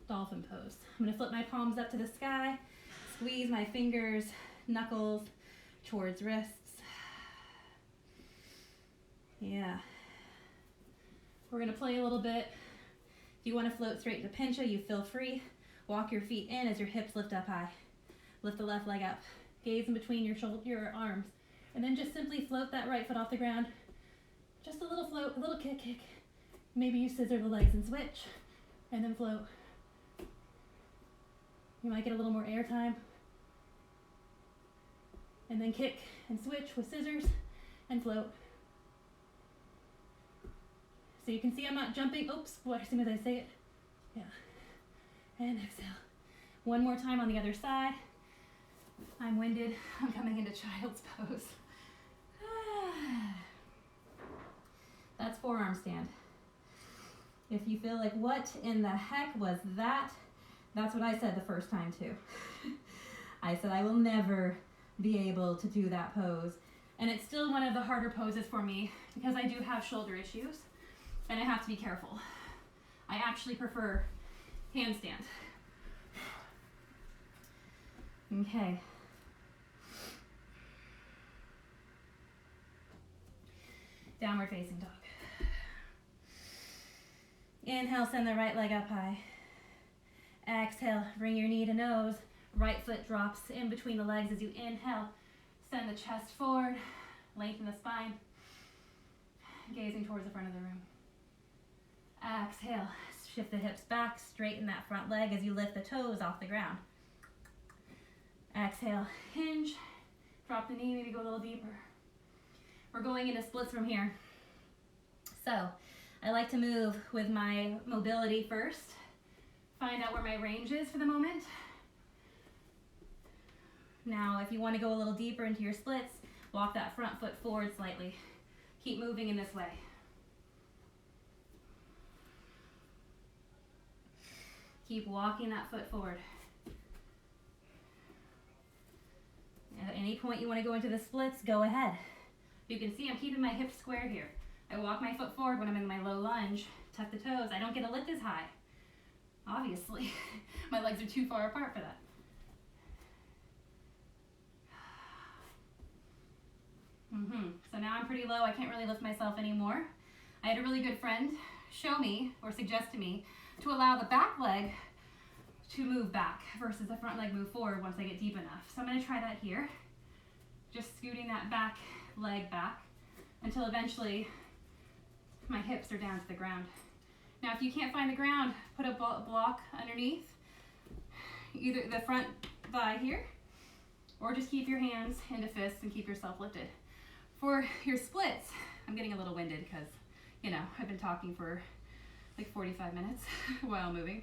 Dolphin pose. I'm going to flip my palms up to the sky. Squeeze my fingers, knuckles towards wrists. Yeah. We're going to play a little bit. If you want to float straight to pincha, you feel free. Walk your feet in as your hips lift up high. Lift the left leg up. Gaze in between your arms. And then just simply float that right foot off the ground. Just a little float, a little kick. Maybe you scissor the legs and switch. And then float. You might get a little more air time. And then kick and switch with scissors and float. So you can see I'm not jumping. Oops, as soon as I say it. Yeah. And exhale. One more time on the other side. I'm winded. I'm coming into child's pose. That's forearm stand. If you feel like, what in the heck was that? That's what I said the first time too. I said I will never be able to do that pose. And it's still one of the harder poses for me because I do have shoulder issues and I have to be careful. I actually prefer handstand. Okay. Downward facing dog. Inhale, send the right leg up high. Exhale, bring your knee to nose. Right foot drops in between the legs as you inhale. Send the chest forward, lengthen the spine, gazing towards the front of the room. Exhale, shift the hips back, straighten that front leg as you lift the toes off the ground. Exhale, hinge, drop the knee, maybe go a little deeper. We're going into splits from here. So, I like to move with my mobility first. Find out where my range is for the moment. Now, if you want to go a little deeper into your splits, walk that front foot forward slightly. Keep moving in this way. Keep walking that foot forward. At any point you want to go into the splits, go ahead. You can see I'm keeping my hips square here. I walk my foot forward when I'm in my low lunge, tuck the toes. I don't get to lift as high. Obviously, my legs are too far apart for that. So now I'm pretty low. I can't really lift myself anymore. I had a really good friend show me or suggest to me to allow the back leg to move back versus the front leg move forward once I get deep enough. So I'm going to try that here. Just scooting that back leg back until eventually my hips are down to the ground. Now if you can't find the ground, put a block underneath either the front thigh here, or just keep your hands into fists and keep yourself lifted. For your splits, I'm getting a little winded because, I've been talking for like 45 minutes while moving.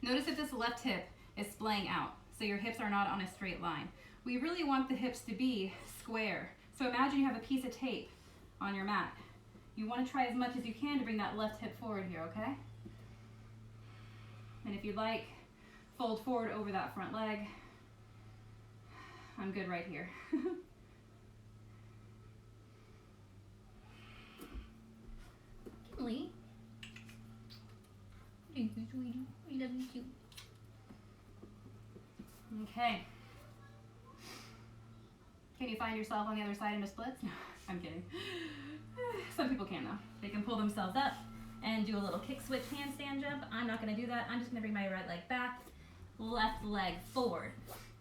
Notice that this left hip is splaying out, so your hips are not on a straight line. We really want the hips to be square. So imagine you have a piece of tape on your mat. You want to try as much as you can to bring that left hip forward here, okay? And if you'd like, fold forward over that front leg. I'm good right here. Kimberly. Thank you, sweetie. I love you too. Okay. Can you find yourself on the other side in the splits? No, I'm kidding. Some people can though. They can pull themselves up and do a little kick switch handstand jump. I'm not going to do that. I'm just going to bring my right leg back, left leg forward,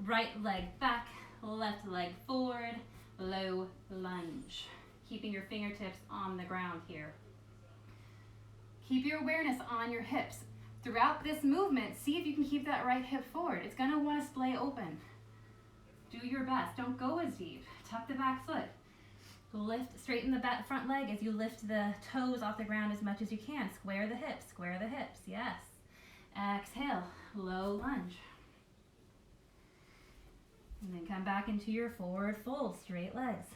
right leg back, left leg forward, low lunge. Keeping your fingertips on the ground here. Keep your awareness on your hips. Throughout this movement, see if you can keep that right hip forward. It's gonna wanna splay open. Do your best, don't go as deep. Tuck the back foot. Lift, straighten the back front leg as you lift the toes off the ground as much as you can. Square the hips, yes. Exhale, low lunge. And then come back into your forward fold, straight legs.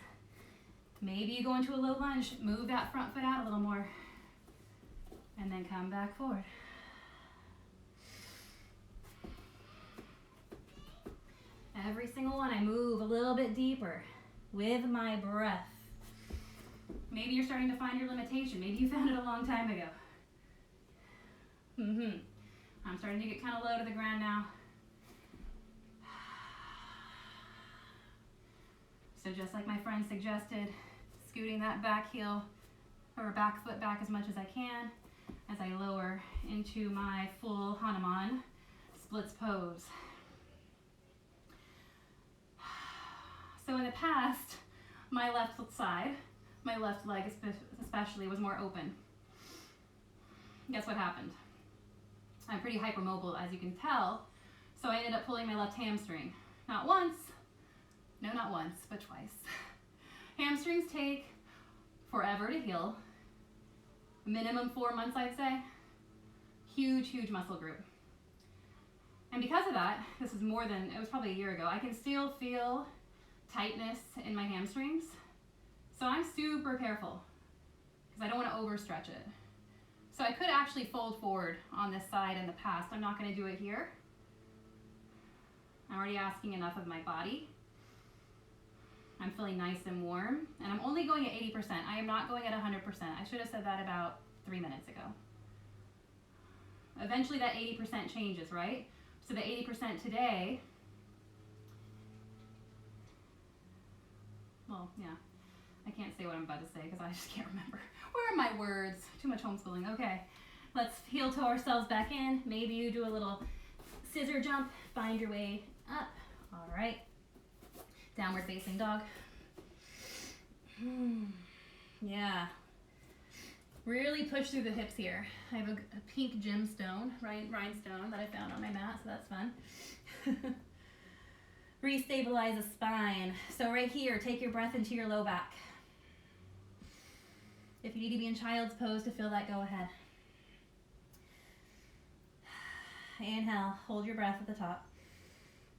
Maybe you go into a low lunge, move that front foot out a little more, and then come back forward. Every single one, I move a little bit deeper with my breath. Maybe you're starting to find your limitation. Maybe you found it a long time ago. I'm starting to get kind of low to the ground now. So just like my friend suggested, scooting that back heel or back foot back as much as I can as I lower into my full Hanuman splits pose. So in the past, my left side, my left leg especially, was more open. Guess what happened? I'm pretty hypermobile, as you can tell, so I ended up pulling my left hamstring. Not once, but twice. Hamstrings take forever to heal. Minimum 4 months, I'd say. Huge muscle group. And because of that, it was probably a year ago, I can still feel tightness in my hamstrings. So I'm super careful because I don't want to overstretch it. So I could actually fold forward on this side in the past. I'm not going to do it here. I'm already asking enough of my body. I'm feeling nice and warm, and I'm only going at 80%. I am not going at 100%. I should have said that about 3 minutes ago. Eventually that 80% changes, right? So the 80% today, well, yeah, I can't say what I'm about to say because I just can't remember. Where are my words? Too much homeschooling. Okay, let's heel toe ourselves back in. Maybe you do a little scissor jump, find your way up. All right. Downward facing dog. Yeah. Really push through the hips here. I have a pink gemstone, rhinestone that I found on my mat, so that's fun. Restabilize the spine. So right here, take your breath into your low back. If you need to be in child's pose to feel that, go ahead. Inhale, hold your breath at the top.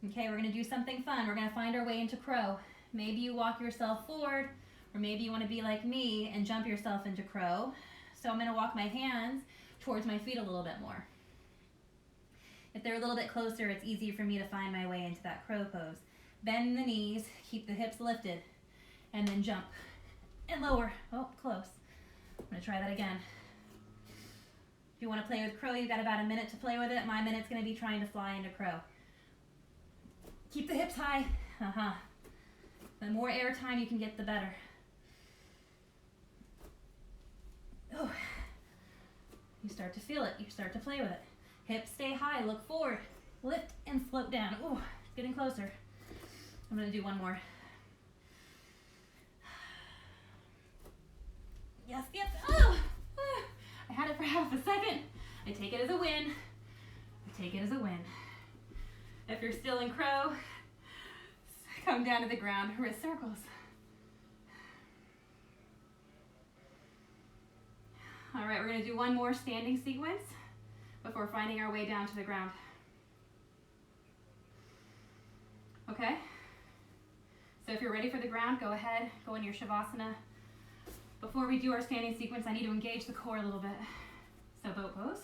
Okay, we're gonna do something fun. We're gonna find our way into crow. Maybe you walk yourself forward, or maybe you wanna be like me and jump yourself into crow. So I'm gonna walk my hands towards my feet a little bit more. If they're a little bit closer, it's easier for me to find my way into that crow pose. Bend the knees, keep the hips lifted, and then jump and lower. Oh, close. I'm gonna try that again. If you wanna play with crow, you've got about a minute to play with it. My minute's gonna be trying to fly into crow. Keep the hips high. The more air time you can get, the better. Oh, you start to feel it. You start to play with it. Hips stay high. Look forward. Lift and float down. Oh, it's getting closer. I'm going to do one more. Yes. Oh, I had it for half a second. I take it as a win. If you're still in crow, come down to the ground, wrist circles. All right, we're gonna do one more standing sequence before finding our way down to the ground. Okay? So if you're ready for the ground, go ahead, go in your Shavasana. Before we do our standing sequence, I need to engage the core a little bit. So boat pose.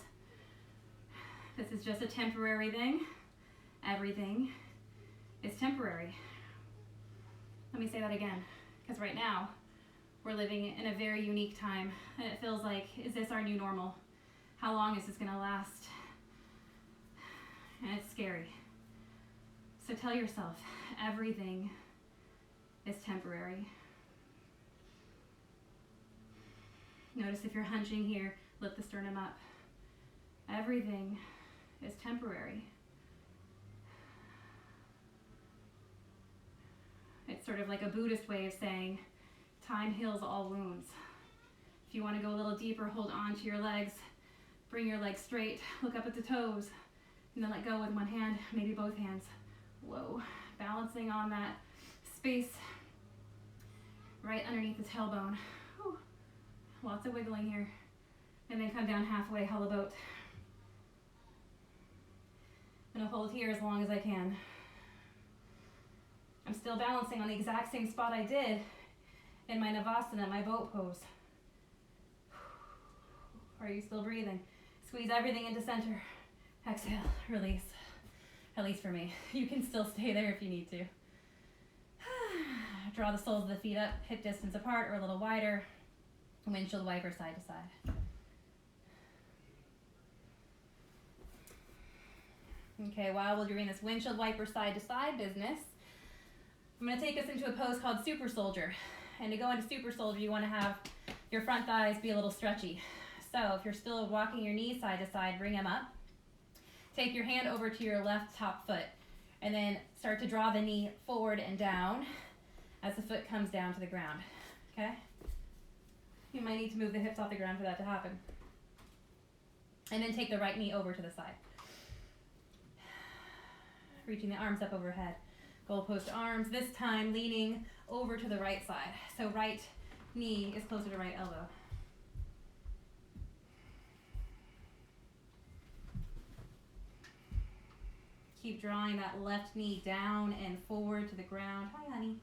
This is just a temporary thing. Everything is temporary. Let me say that again, because right now we're living in a very unique time, and it feels like, is this our new normal? How long is this gonna last? And it's scary. So tell yourself, everything is temporary. Notice if you're hunching here, lift the sternum up. Everything is temporary. sort of like a Buddhist way of saying time heals all wounds. If you want to go a little deeper, hold on to your legs, bring your legs straight, look up at the toes, and then let go with one hand, maybe both hands. Whoa, balancing on that space right underneath the tailbone. Whew. Lots of wiggling here. And then come down halfway, hollow boat. I'm gonna hold here as long as I can. I'm still balancing on the exact same spot I did in my Navasana, my boat pose. Are you still breathing? Squeeze everything into center. Exhale, release. At least for me. You can still stay there if you need to. Draw the soles of the feet up, hip distance apart or a little wider. Windshield wiper side to side. Okay, while we're doing this windshield wiper side to side business, I'm going to take us into a pose called Super Soldier. And to go into Super Soldier, you want to have your front thighs be a little stretchy. So if you're still walking your knees side to side, bring them up. Take your hand over to your left top foot and then start to draw the knee forward and down as the foot comes down to the ground, okay? You might need to move the hips off the ground for that to happen. And then take the right knee over to the side. Reaching the arms up overhead. Goalpost arms, this time leaning over to the right side. So right knee is closer to right elbow. Keep drawing that left knee down and forward to the ground. Hi, honey.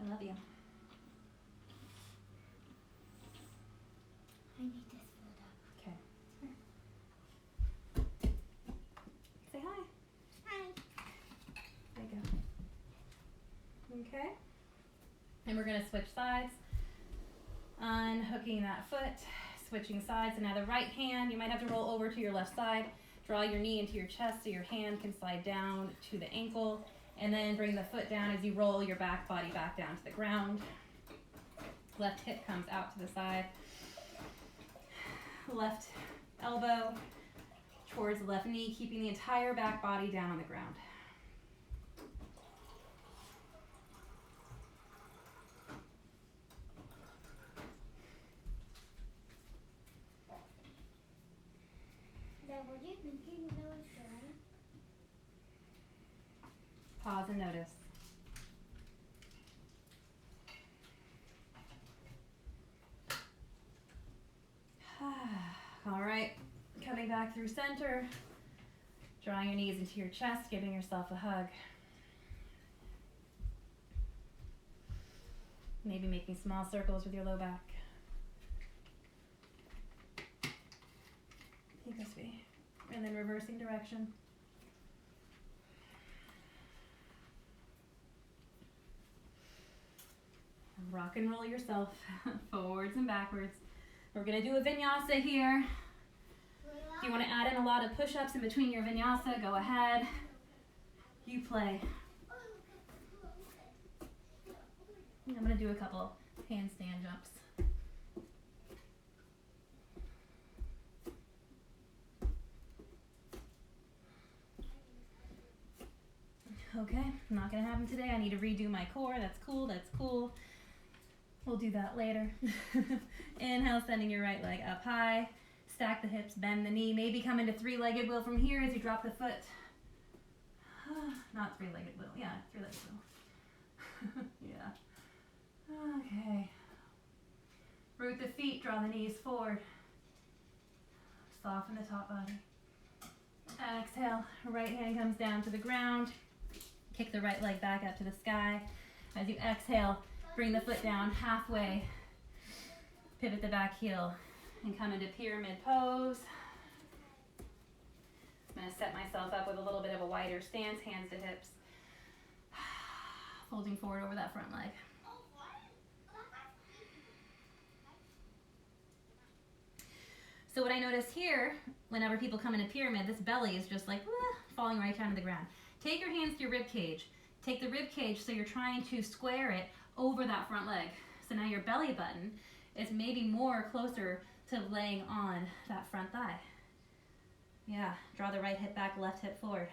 I love you. I need this fold up. Okay. Say hi. Hi. There you go. Okay. And we're going to switch sides. Unhooking that foot, switching sides. And now the right hand, you might have to roll over to your left side. Draw your knee into your chest so your hand can slide down to the ankle. And then bring the foot down as you roll your back body back down to the ground. Left hip comes out to the side. Left elbow towards the left knee, keeping the entire back body down on the ground. Now, were you thinking that was dry? Pause and notice. All right, coming back through center, drawing your knees into your chest, giving yourself a hug. Maybe making small circles with your low back. Take this way. And then reversing direction. Rock and roll yourself forwards and backwards. We're going to do a vinyasa here. If you want to add in a lot of push-ups in between your vinyasa, go ahead. You play. I'm going to do a couple handstand jumps. Okay, not going to happen today. I need to redo my core. That's cool, that's cool. We'll do that later. Inhale, sending your right leg up high. Stack the hips, bend the knee. Maybe come into three-legged wheel from here as you drop the foot. Not three-legged wheel. Yeah, three-legged wheel. Yeah. Okay. Root the feet, draw the knees forward. Soften the top body. Exhale, right hand comes down to the ground. Kick the right leg back up to the sky. As you exhale, bring the foot down halfway. Pivot the back heel and come into pyramid pose. I'm going to set myself up with a little bit of a wider stance, hands to hips. Folding forward over that front leg. So what I notice here, whenever people come in a pyramid, this belly is just like falling right down to the ground. Take your hands to your rib cage. Take the rib cage so you're trying to square it over that front leg. So now your belly button is maybe more closer to laying on that front thigh. Yeah, draw the right hip back, left hip forward.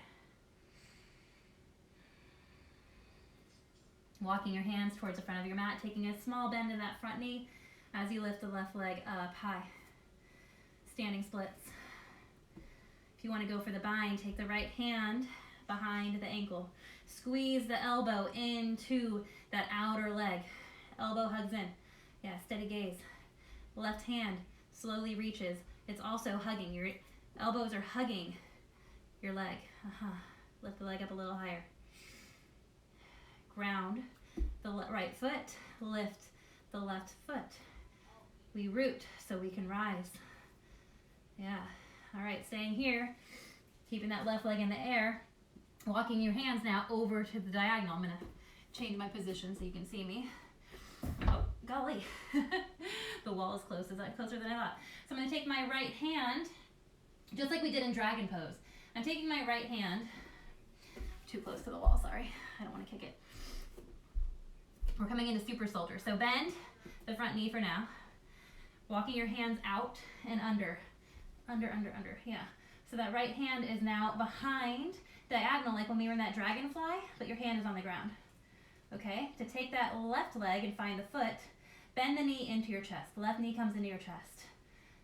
Walking your hands towards the front of your mat, taking a small bend in that front knee as you lift the left leg up high. Standing splits. If you want to go for the bind, take the right hand behind the ankle. Squeeze the elbow into that outer leg. Elbow hugs in. Yeah, steady gaze. Left hand slowly reaches. It's also hugging. Your elbows are hugging your leg. Lift the leg up a little higher. Ground the right foot. Lift the left foot. We root so we can rise. Yeah. All right, staying here. Keeping that left leg in the air. Walking your hands now over to the diagonal. I'm going to change my position so you can see me. Oh, golly. The wall is closer than I thought. So I'm going to take my right hand, just like we did in dragon pose. I'm taking my right hand, too close to the wall, sorry. I don't want to kick it. We're coming into super soldier. So bend the front knee for now. Walking your hands out and under. Under. Yeah. So that right hand is now behind, diagonal, like when we were in that dragonfly, but your hand is on the ground. Okay? To take that left leg and find the foot, bend the knee into your chest. The left knee comes into your chest.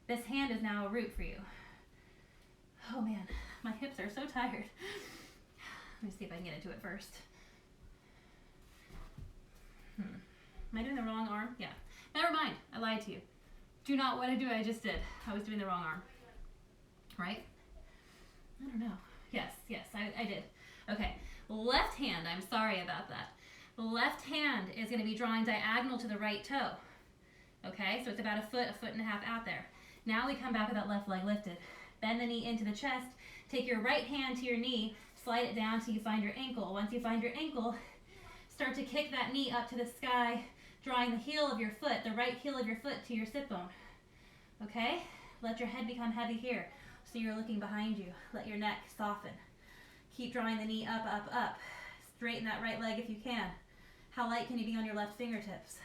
This hand is now a root for you. Oh man, my hips are so tired. Let me see if I can get into it first. Am I doing the wrong arm? Yeah. Never mind, I lied to you. Do not want to do what I just did. I was doing the wrong arm. Right? I don't know. Yes, I did. Okay, left hand, I'm sorry about that. Left hand is going to be drawing diagonal to the right toe. Okay, so it's about a foot and a half out there. Now we come back with that left leg lifted. Bend the knee into the chest. Take your right hand to your knee, slide it down till you find your ankle. Once you find your ankle, start to kick that knee up to the sky, drawing the heel of your foot, the right heel of your foot to your sit bone. Okay? Let your head become heavy here. So you're looking behind you. Let your neck soften. Keep drawing the knee up, up, up. Straighten that right leg if you can. How light can you be on your left fingertips?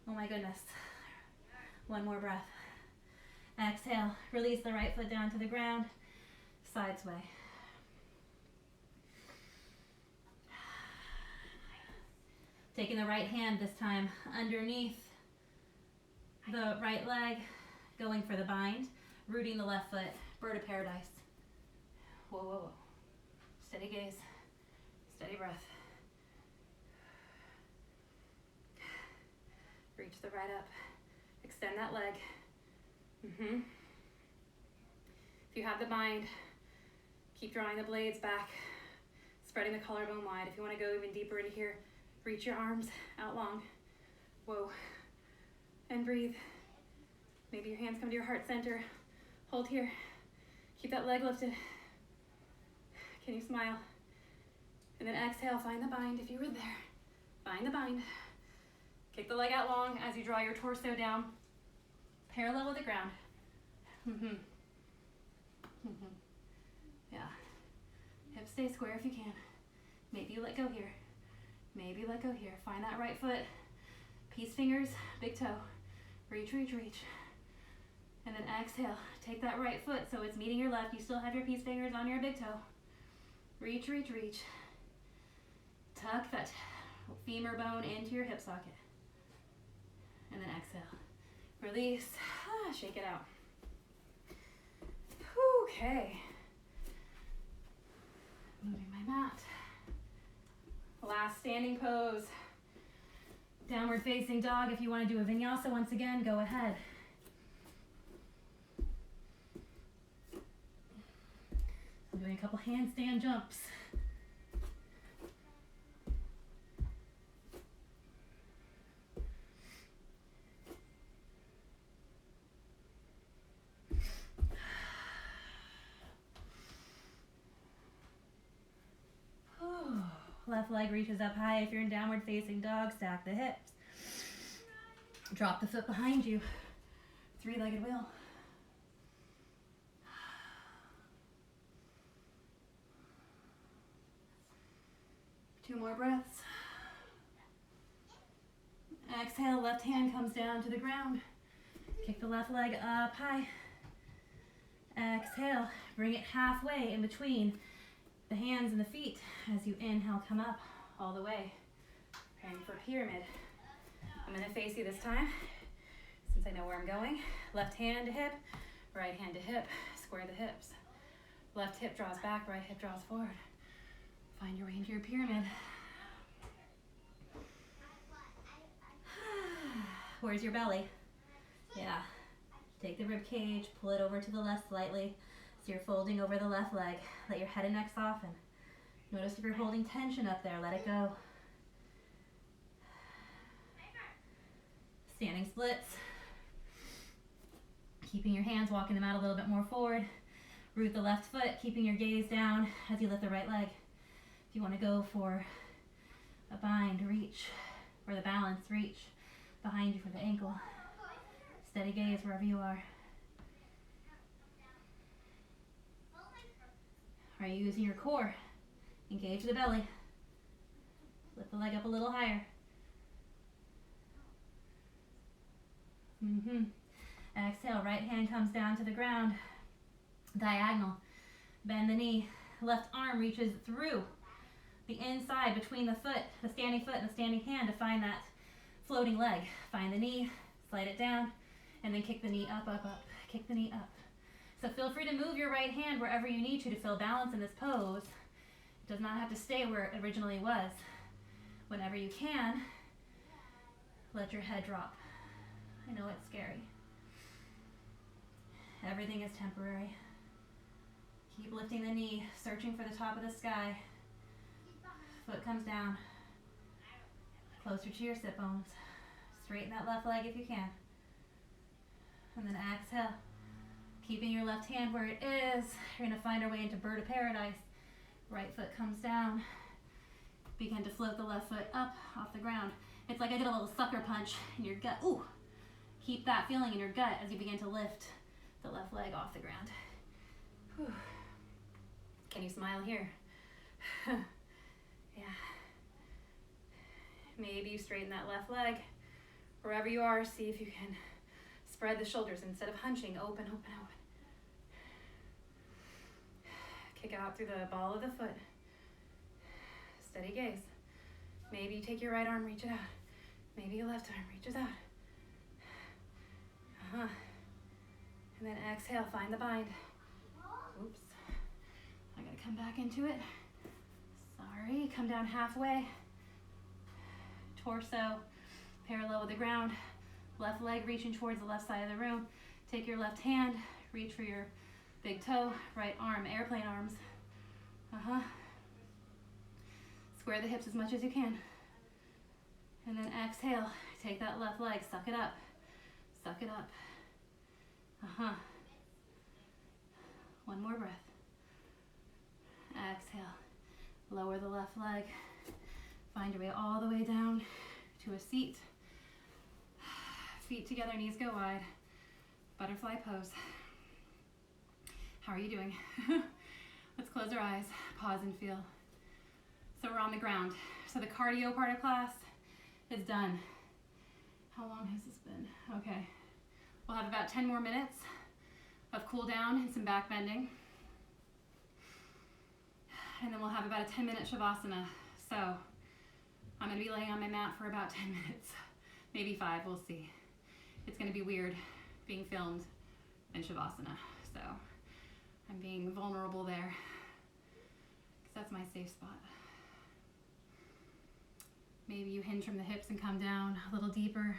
Oh my goodness. One more breath. Exhale. Release the right foot down to the ground. Side sway. Taking the right hand this time underneath the right leg. Going for the bind. Rooting the left foot. Bird of paradise. Whoa, whoa, whoa. Steady gaze. Steady breath. Reach the right up. Extend that leg. If you have the bind, keep drawing the blades back. Spreading the collarbone wide. If you want to go even deeper into here, reach your arms out long. Whoa. And breathe. Maybe your hands come to your heart center. Hold here. Keep that leg lifted. Can you smile? And then exhale, find the bind if you were there. Find the bind. Kick the leg out long as you draw your torso down. Parallel with the ground. Yeah. Hips stay square if you can. Maybe you let go here. Maybe let go here. Find that right foot. Peace fingers, big toe. Reach, reach, reach. And then exhale. Take that right foot so it's meeting your left. You still have your peace fingers on your big toe. Reach, reach, reach. Tuck that femur bone into your hip socket. And then exhale. Release. Shake it out. Okay. Moving my mat. Last standing pose. Downward facing dog. If you want to do a vinyasa once again, go ahead. I'm doing a couple handstand jumps. Left leg reaches up high. If you're in downward facing dog, stack the hips. Drop the foot behind you. Three-legged wheel. Two more breaths. Exhale, left hand comes down to the ground. Kick the left leg up high. Exhale, bring it halfway in between the hands and the feet as you inhale, come up all the way. And for pyramid, I'm gonna face you this time, since I know where I'm going. Left hand to hip, right hand to hip, square the hips. Left hip draws back, right hip draws forward. Find your way into your pyramid. Where's your belly? Yeah. Take the rib cage, pull it over to the left slightly. So you're folding over the left leg. Let your head and neck soften. Notice if you're holding tension up there, let it go. Standing splits. Keeping your hands, walking them out a little bit more forward. Root the left foot, keeping your gaze down as you lift the right leg. If you want to go for a bind, reach. For the balance, reach. Behind you for the ankle. Steady gaze wherever you are. Are you using your core? Engage the belly. Lift the leg up a little higher. Exhale, right hand comes down to the ground. Diagonal. Bend the knee. Left arm reaches through the inside between the foot, the standing foot and the standing hand to find that floating leg. Find the knee, slide it down, and then kick the knee up, up, up. Kick the knee up. So feel free to move your right hand wherever you need to feel balance in this pose. It does not have to stay where it originally was. Whenever you can, let your head drop. I know it's scary. Everything is temporary. Keep lifting the knee, searching for the top of the sky. Foot comes down. Closer to your sit bones. Straighten that left leg if you can. And then exhale. Keeping your left hand where it is. You're going to find our way into bird of paradise. Right foot comes down. Begin to float the left foot up off the ground. It's like I did a little sucker punch in your gut. Ooh! Keep that feeling in your gut as you begin to lift the left leg off the ground. Whew. Can you smile here? Yeah. Maybe you straighten that left leg. Wherever you are, see if you can spread the shoulders instead of hunching. Open, open, open. Kick out through the ball of the foot. Steady gaze. Maybe you take your right arm, reach it out. Maybe your left arm reaches out. And then exhale, find the bind. Oops. I gotta come back into it. Sorry, come down halfway. Torso parallel with the ground. Left leg reaching towards the left side of the room. Take your left hand, reach for your big toe. Right arm, airplane arms. Square the hips as much as you can. And then exhale, take that left leg, suck it up. Suck it up. One more breath. Exhale. Lower the left leg. Find your way all the way down to a seat. Feet together, knees go wide. Butterfly pose. How are you doing? Let's close our eyes, pause and feel. So we're on the ground. So the cardio part of class is done. How long has this been? Okay. We'll have about 10 more minutes of cool down and some back bending. And then we'll have about a 10-minute shavasana. So I'm gonna be laying on my mat for about 10 minutes, maybe 5, we'll see. It's gonna be weird being filmed in shavasana. So I'm being vulnerable there because that's my safe spot. Maybe you hinge from the hips and come down a little deeper.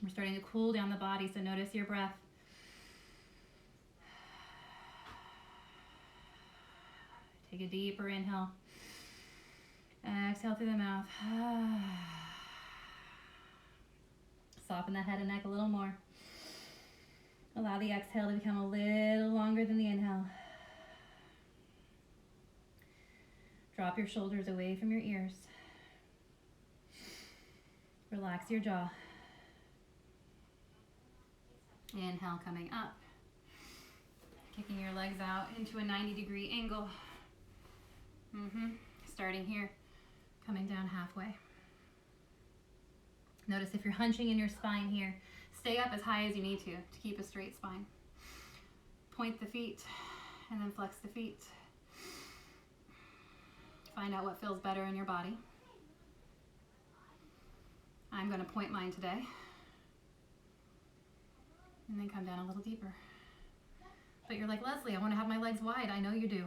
We're starting to cool down the body, so notice your breath. Take a deeper inhale. Exhale through the mouth. Soften the head and neck a little more. Allow the exhale to become a little longer than the inhale. Drop your shoulders away from your ears. Relax your jaw. Inhale, coming up. Kicking your legs out into a 90-degree angle. Starting here, coming down halfway. Notice if you're hunching in your spine here, stay up as high as you need to keep a straight spine. Point the feet And then flex the feet. Find out what feels better in your body. I'm going to point mine today. And then come down a little deeper. But you're like, Leslie, I want to have my legs wide. I know you do.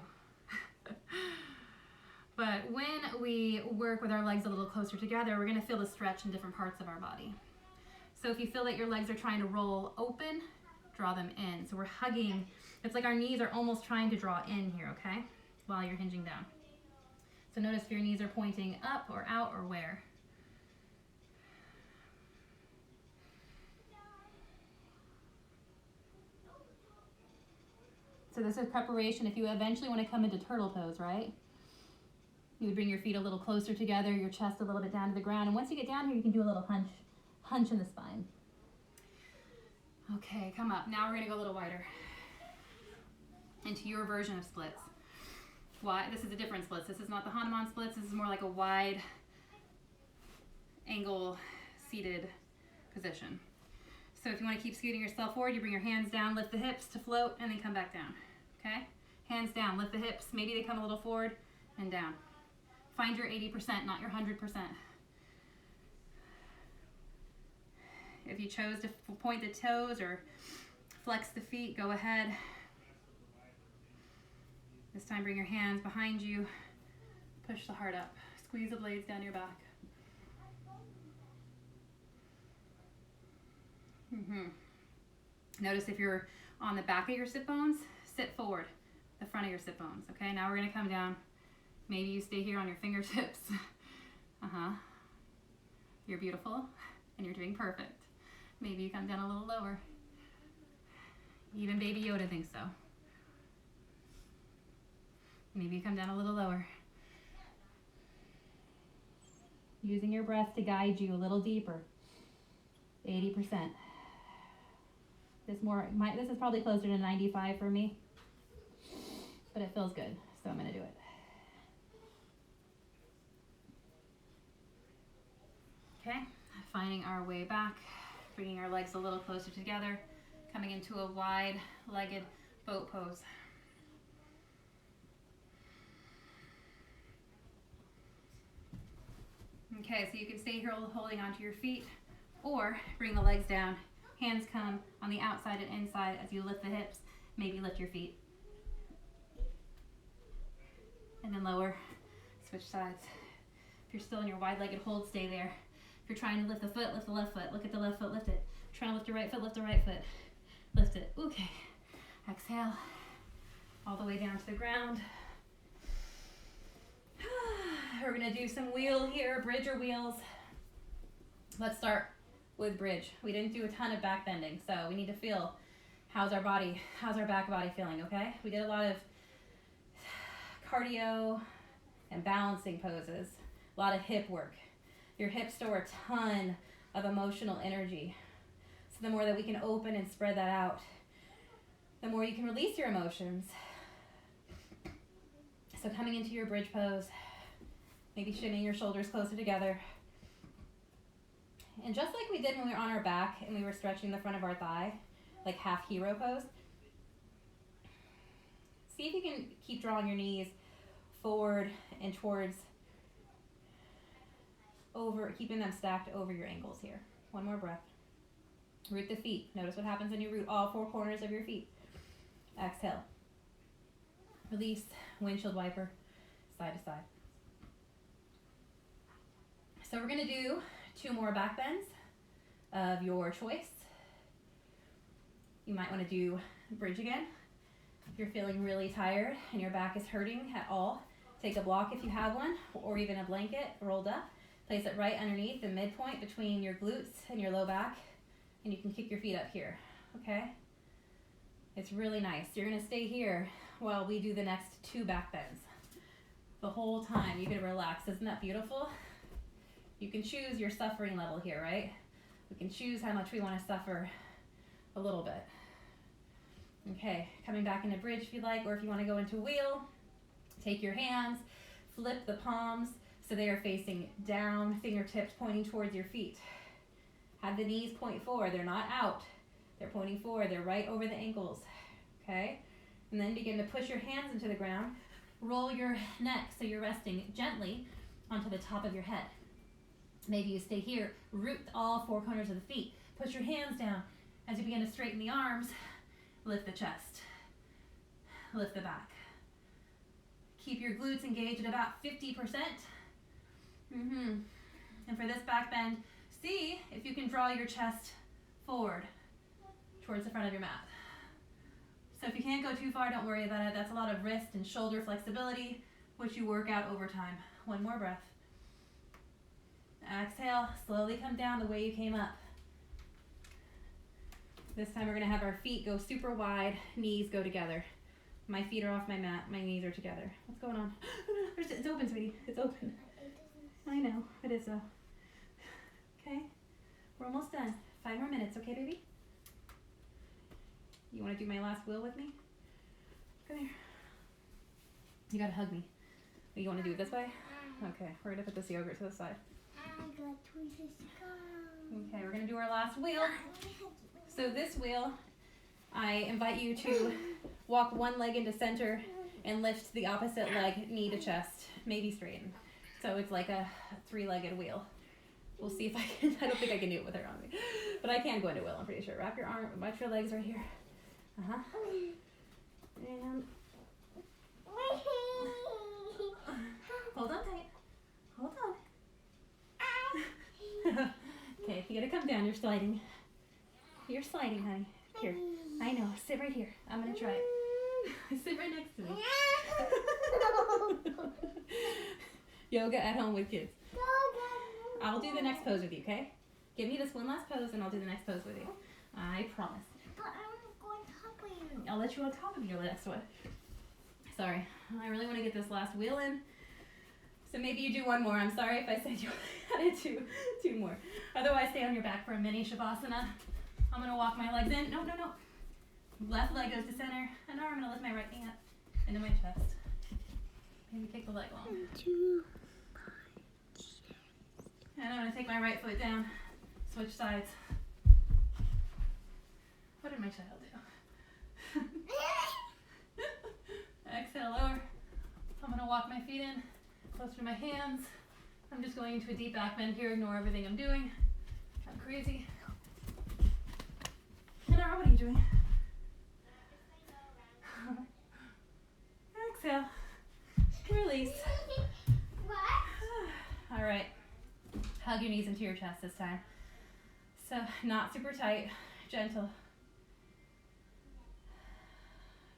But when we work with our legs a little closer together, we're going to feel the stretch in different parts of our body. So if you feel that your legs are trying to roll open, draw them in. So we're hugging. It's like our knees are almost trying to draw in here, okay? While you're hinging down. So notice if your knees are pointing up or out or where. So this is preparation if you eventually want to come into turtle pose, right? You would bring your feet a little closer together, your chest a little bit down to the ground. And once you get down here, you can do a little hunch in the spine. Okay, come up. Now we're going to go a little wider into your version of splits. Why? This is a different splits. This is not the Hanuman splits. This is more like a wide angle seated position. So if you want to keep scooting yourself forward, you bring your hands down, lift the hips to float, and then come back down. Okay? Hands down, lift the hips. Maybe they come a little forward and down. Find your 80%, not your 100%. If you chose to point the toes or flex the feet, go ahead. This time bring your hands behind you. Push the heart up. Squeeze the blades down your back. Notice if you're on the back of your sit bones, sit forward, the front of your sit bones. Okay, now we're going to come down. Maybe you stay here on your fingertips. You're beautiful and you're doing perfect. Maybe you come down a little lower. Even Baby Yoda thinks so. Maybe you come down a little lower. Using your breath to guide you a little deeper. 80%. This is probably closer to 95 for me, but it feels good, so I'm going to do it. Okay, finding our way back, bringing our legs a little closer together, coming into a wide-legged boat pose. Okay, so you can stay here holding onto your feet, or bring the legs down. Hands come on the outside and inside as you lift the hips. Maybe lift your feet. And then lower. Switch sides. If you're still in your wide-legged hold, stay there. If you're trying to lift the foot, lift the left foot. Look at the left foot, lift it. Trying to lift your right foot, lift the right foot. Lift it. Okay. Exhale. All the way down to the ground. We're going to do some wheel here, bridge or wheels. Let's start with bridge. We didn't do a ton of back bending, so we need to feel how's our back body feeling, okay? We did a lot of cardio and balancing poses, a lot of hip work. Your hips store a ton of emotional energy. So the more that we can open and spread that out, the more you can release your emotions. So coming into your bridge pose, maybe shimmying your shoulders closer together. And just like we did when we were on our back and we were stretching the front of our thigh, like half hero pose, see if you can keep drawing your knees forward and towards, keeping them stacked over your ankles here. One more breath. Root the feet. Notice what happens when you root all four corners of your feet. Exhale. Release, windshield wiper, side to side. So we're going to do 2 more back bends of your choice. You might want to do bridge again. If you're feeling really tired and your back is hurting at all, take a block if you have one, or even a blanket rolled up. Place it right underneath the midpoint between your glutes and your low back, and you can kick your feet up here, okay? It's really nice. You're going to stay here while we do the next 2 back bends. The whole time you can relax. Isn't that beautiful? You can choose your suffering level here, right? We can choose how much we want to suffer a little bit. Okay, coming back into bridge if you like, or if you want to go into wheel, take your hands, flip the palms so they are facing down, fingertips pointing towards your feet. Have the knees point forward. They're not out. They're pointing forward. They're right over the ankles. Okay? And then begin to push your hands into the ground. Roll your neck so you're resting gently onto the top of your head. Maybe you stay here, root all four corners of the feet. Push your hands down. As you begin to straighten the arms, lift the chest, lift the back. Keep your glutes engaged at about 50%. And for this back bend, see if you can draw your chest forward towards the front of your mat. So if you can't go too far, don't worry about it. That's a lot of wrist and shoulder flexibility, which you work out over time. One more breath. Exhale, slowly come down the way you came up. This time we're gonna have our feet go super wide, knees go together. My feet are off my mat, my knees are together. What's going on? It's open, sweetie, it's open. I know, it is though. Okay, we're almost done. 5 more minutes, okay baby? You wanna do my last wheel with me? Come here. You gotta hug me. You wanna do it this way? Okay, we're gonna put this yogurt to the side. Okay, we're gonna do our last wheel. So this wheel, I invite you to walk one leg into center and lift the opposite leg, knee to chest, maybe straighten. So it's like a 3-legged wheel. We'll see if I can. I don't think I can do it with her on me, but I can go into wheel, I'm pretty sure. Wrap your arm, watch your legs right here. And hold on tight. Hold on. Okay, you gotta come down, you're sliding. You're sliding, honey. Here. I know. Sit right here. I'm gonna try it. Sit right next to me. Yoga at home with kids. I'll do the next pose with you, okay? Give me this one last pose and I'll do the next pose with you. I promise. But I'm going top of you. I'll let you on top of your next one. Sorry. I really want to get this last wheel in. So maybe you do one more. I'm sorry if I said you had to do 2 more. Otherwise, stay on your back for a mini shavasana. I'm going to walk my legs in. No. Left leg goes to center. And now I'm going to lift my right knee up into my chest. Maybe kick the leg long. And I'm going to take my right foot down. Switch sides. What did my child do? Exhale, lower. I'm going to walk my feet in, closer to my hands. I'm just going into a deep back bend here. Ignore everything I'm doing. I'm crazy. Nara, what are you doing? Exhale. Release. What? All right. Hug your knees into your chest this time. So not super tight, gentle.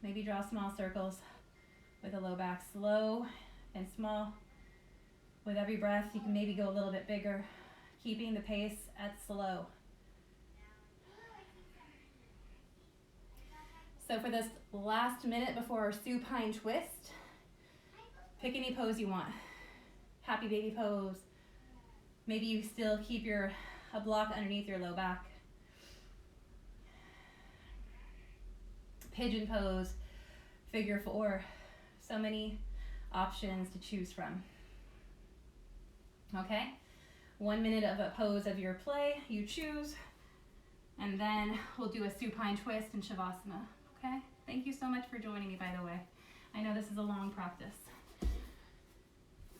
Maybe draw small circles with the low back, slow and small. With every breath, you can maybe go a little bit bigger, keeping the pace at slow. So for this last minute before our supine twist, pick any pose you want. Happy baby pose. Maybe you still keep a block underneath your low back. Pigeon pose, figure 4. So many options to choose from. Okay, 1 minute of a pose of your play, you choose, and then we'll do a supine twist and shavasana. Okay, thank you so much for joining me, by the way. I know this is a long practice.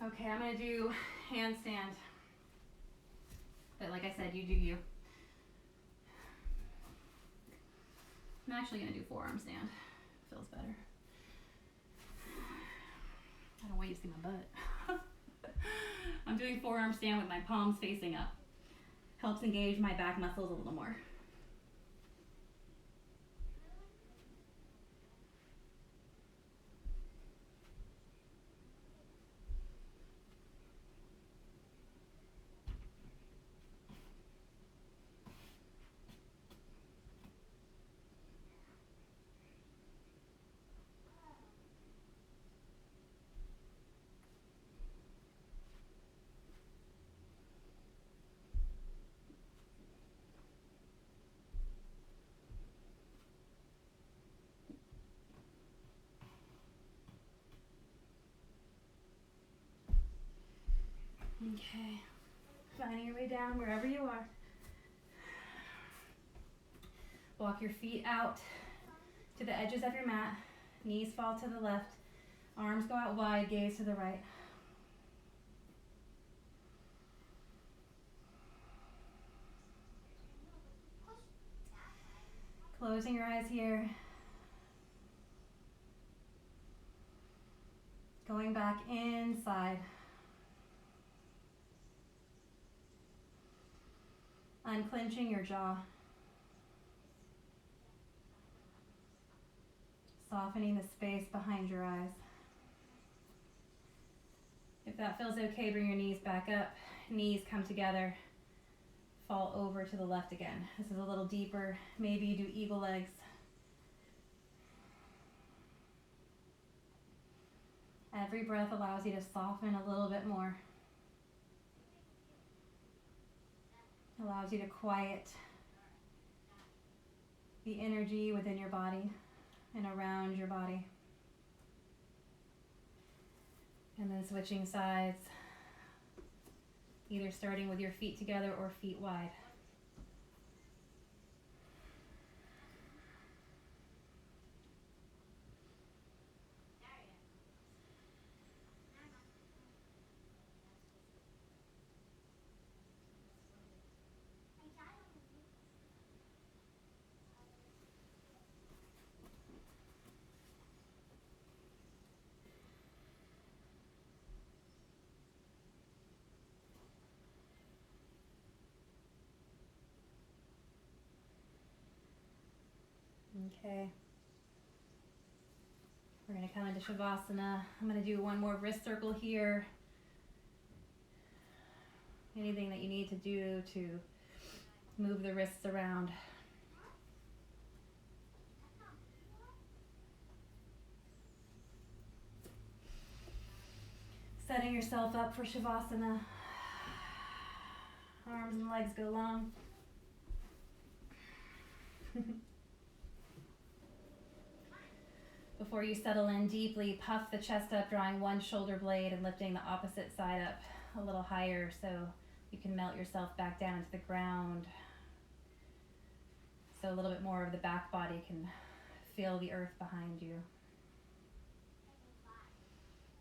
Okay, I'm gonna do handstand, but like I said, you do you. I'm actually gonna do forearm stand. Feels better. I don't want you to see my butt. I'm doing forearm stand with my palms facing up. Helps engage my back muscles a little more. Okay, finding your way down wherever you are. Walk your feet out to the edges of your mat. Knees fall to the left. Arms go out wide, gaze to the right. Closing your eyes here. Going back inside. Unclenching your jaw. Softening the space behind your eyes. If that feels okay, bring your knees back up. Knees come together. Fall over to the left again. This is a little deeper. Maybe you do eagle legs. Every breath allows you to soften a little bit more. Allows you to quiet the energy within your body and around your body. And then switching sides, either starting with your feet together or feet wide. Okay. We're going to come into Shavasana. I'm going to do one more wrist circle here. Anything that you need to do to move the wrists around. Setting yourself up for Shavasana. Arms and legs go long. Before you settle in deeply, puff the chest up, drawing one shoulder blade and lifting the opposite side up a little higher so you can melt yourself back down to the ground. So a little bit more of the back body can feel the earth behind you.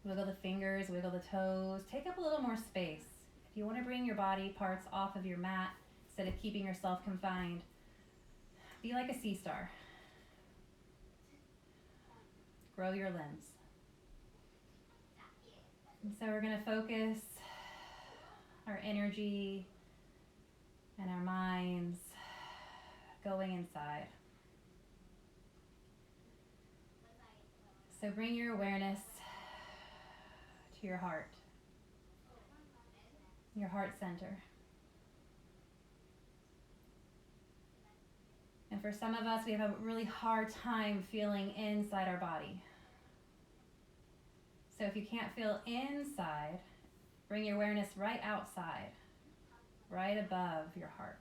Wiggle the fingers, wiggle the toes. Take up a little more space. If you want to bring your body parts off of your mat instead of keeping yourself confined, be like a sea star. Grow your limbs. And so we're going to focus our energy and our minds going inside. So bring your awareness to your heart center. And for some of us, we have a really hard time feeling inside our body. So if you can't feel inside, bring your awareness right outside, right above your heart.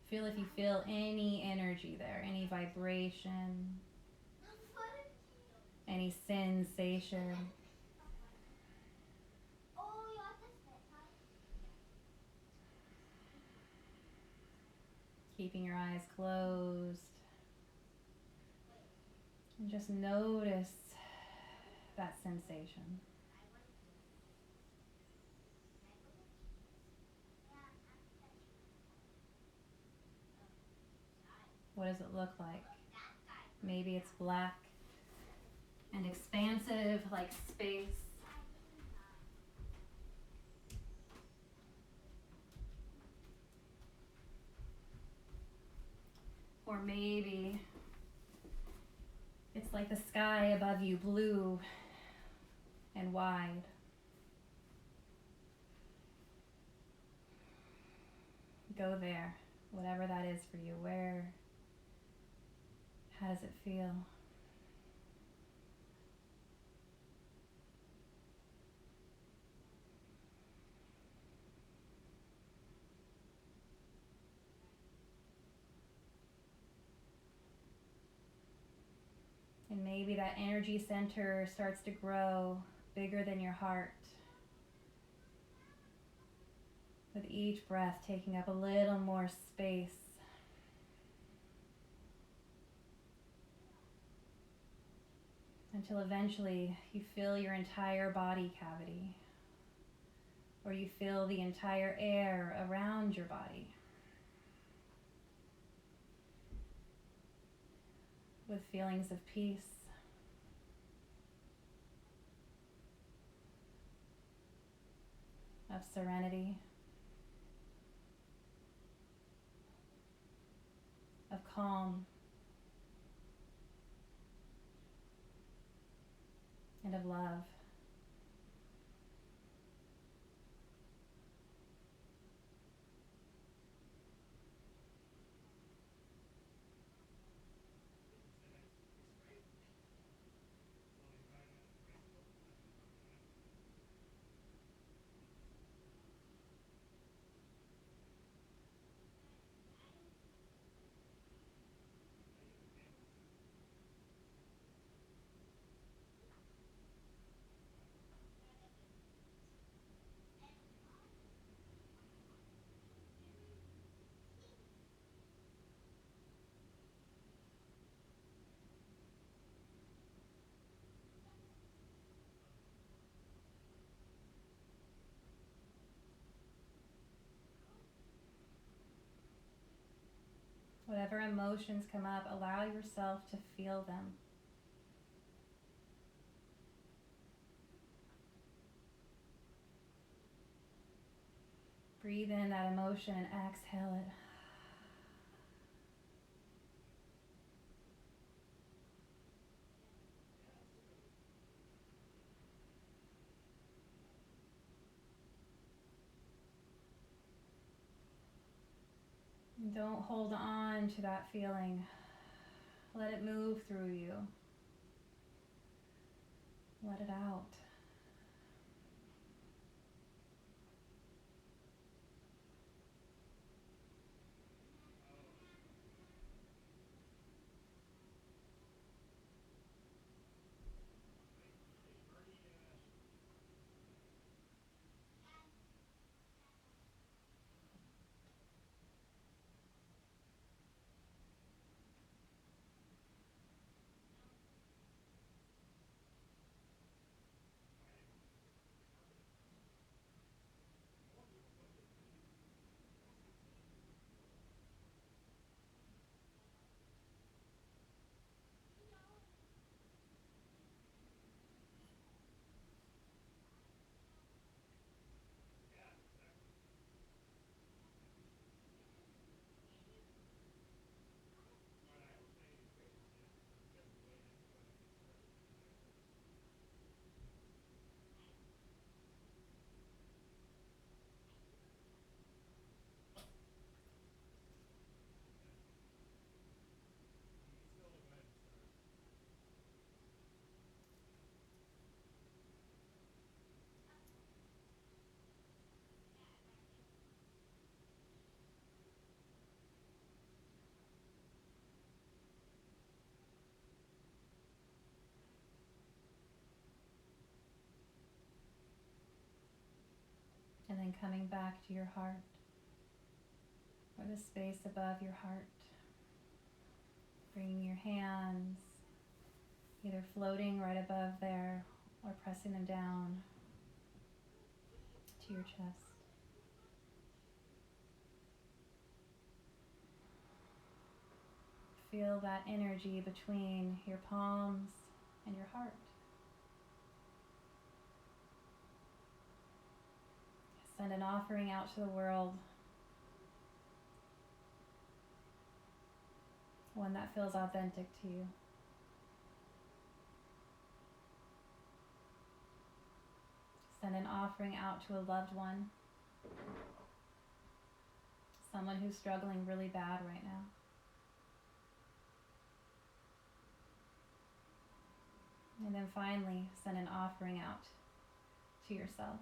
Feel if you feel any energy there, any vibration, any sensation. Keeping your eyes closed. And just notice that sensation. What does it look like? Maybe it's black and expansive, like space. Or maybe it's like the sky above you, blue and wide. Go there, whatever that is for you. How does it feel? And maybe that energy center starts to grow bigger than your heart. With each breath taking up a little more space. until eventually you fill your entire body cavity, or you fill the entire air around your body with feelings of peace, of serenity, of calm, and of love. Whatever emotions come up, allow yourself to feel them. Breathe in that emotion and exhale it. And don't hold on to that feeling. Let it move through you. Let it out. And then coming back to your heart, or the space above your heart. Bringing your hands either floating right above there or pressing them down to your chest. Feel that energy between your palms and your heart. Send an offering out to the world, one that feels authentic to you. Send an offering out to a loved one, someone who's struggling really bad right now. And then finally, send an offering out to yourself.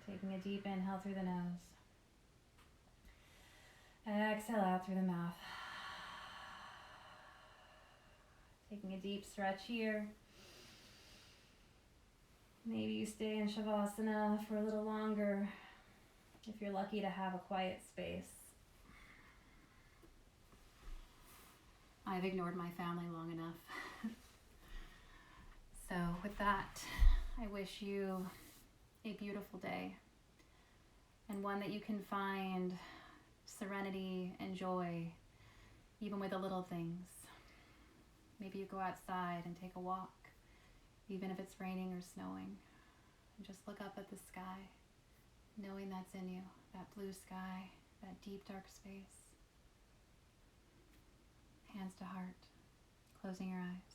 Taking a deep inhale through the nose. Exhale out through the mouth. Taking a deep stretch here. Maybe you stay in Shavasana for a little longer if you're lucky to have a quiet space. I've ignored my family long enough. So with that, I wish you a beautiful day, and one that you can find serenity and joy even with the little things. Maybe you go outside and take a walk, even if it's raining or snowing, and just look up at the sky, knowing that's in you, that blue sky, that deep dark space. Hands to heart, closing your eyes.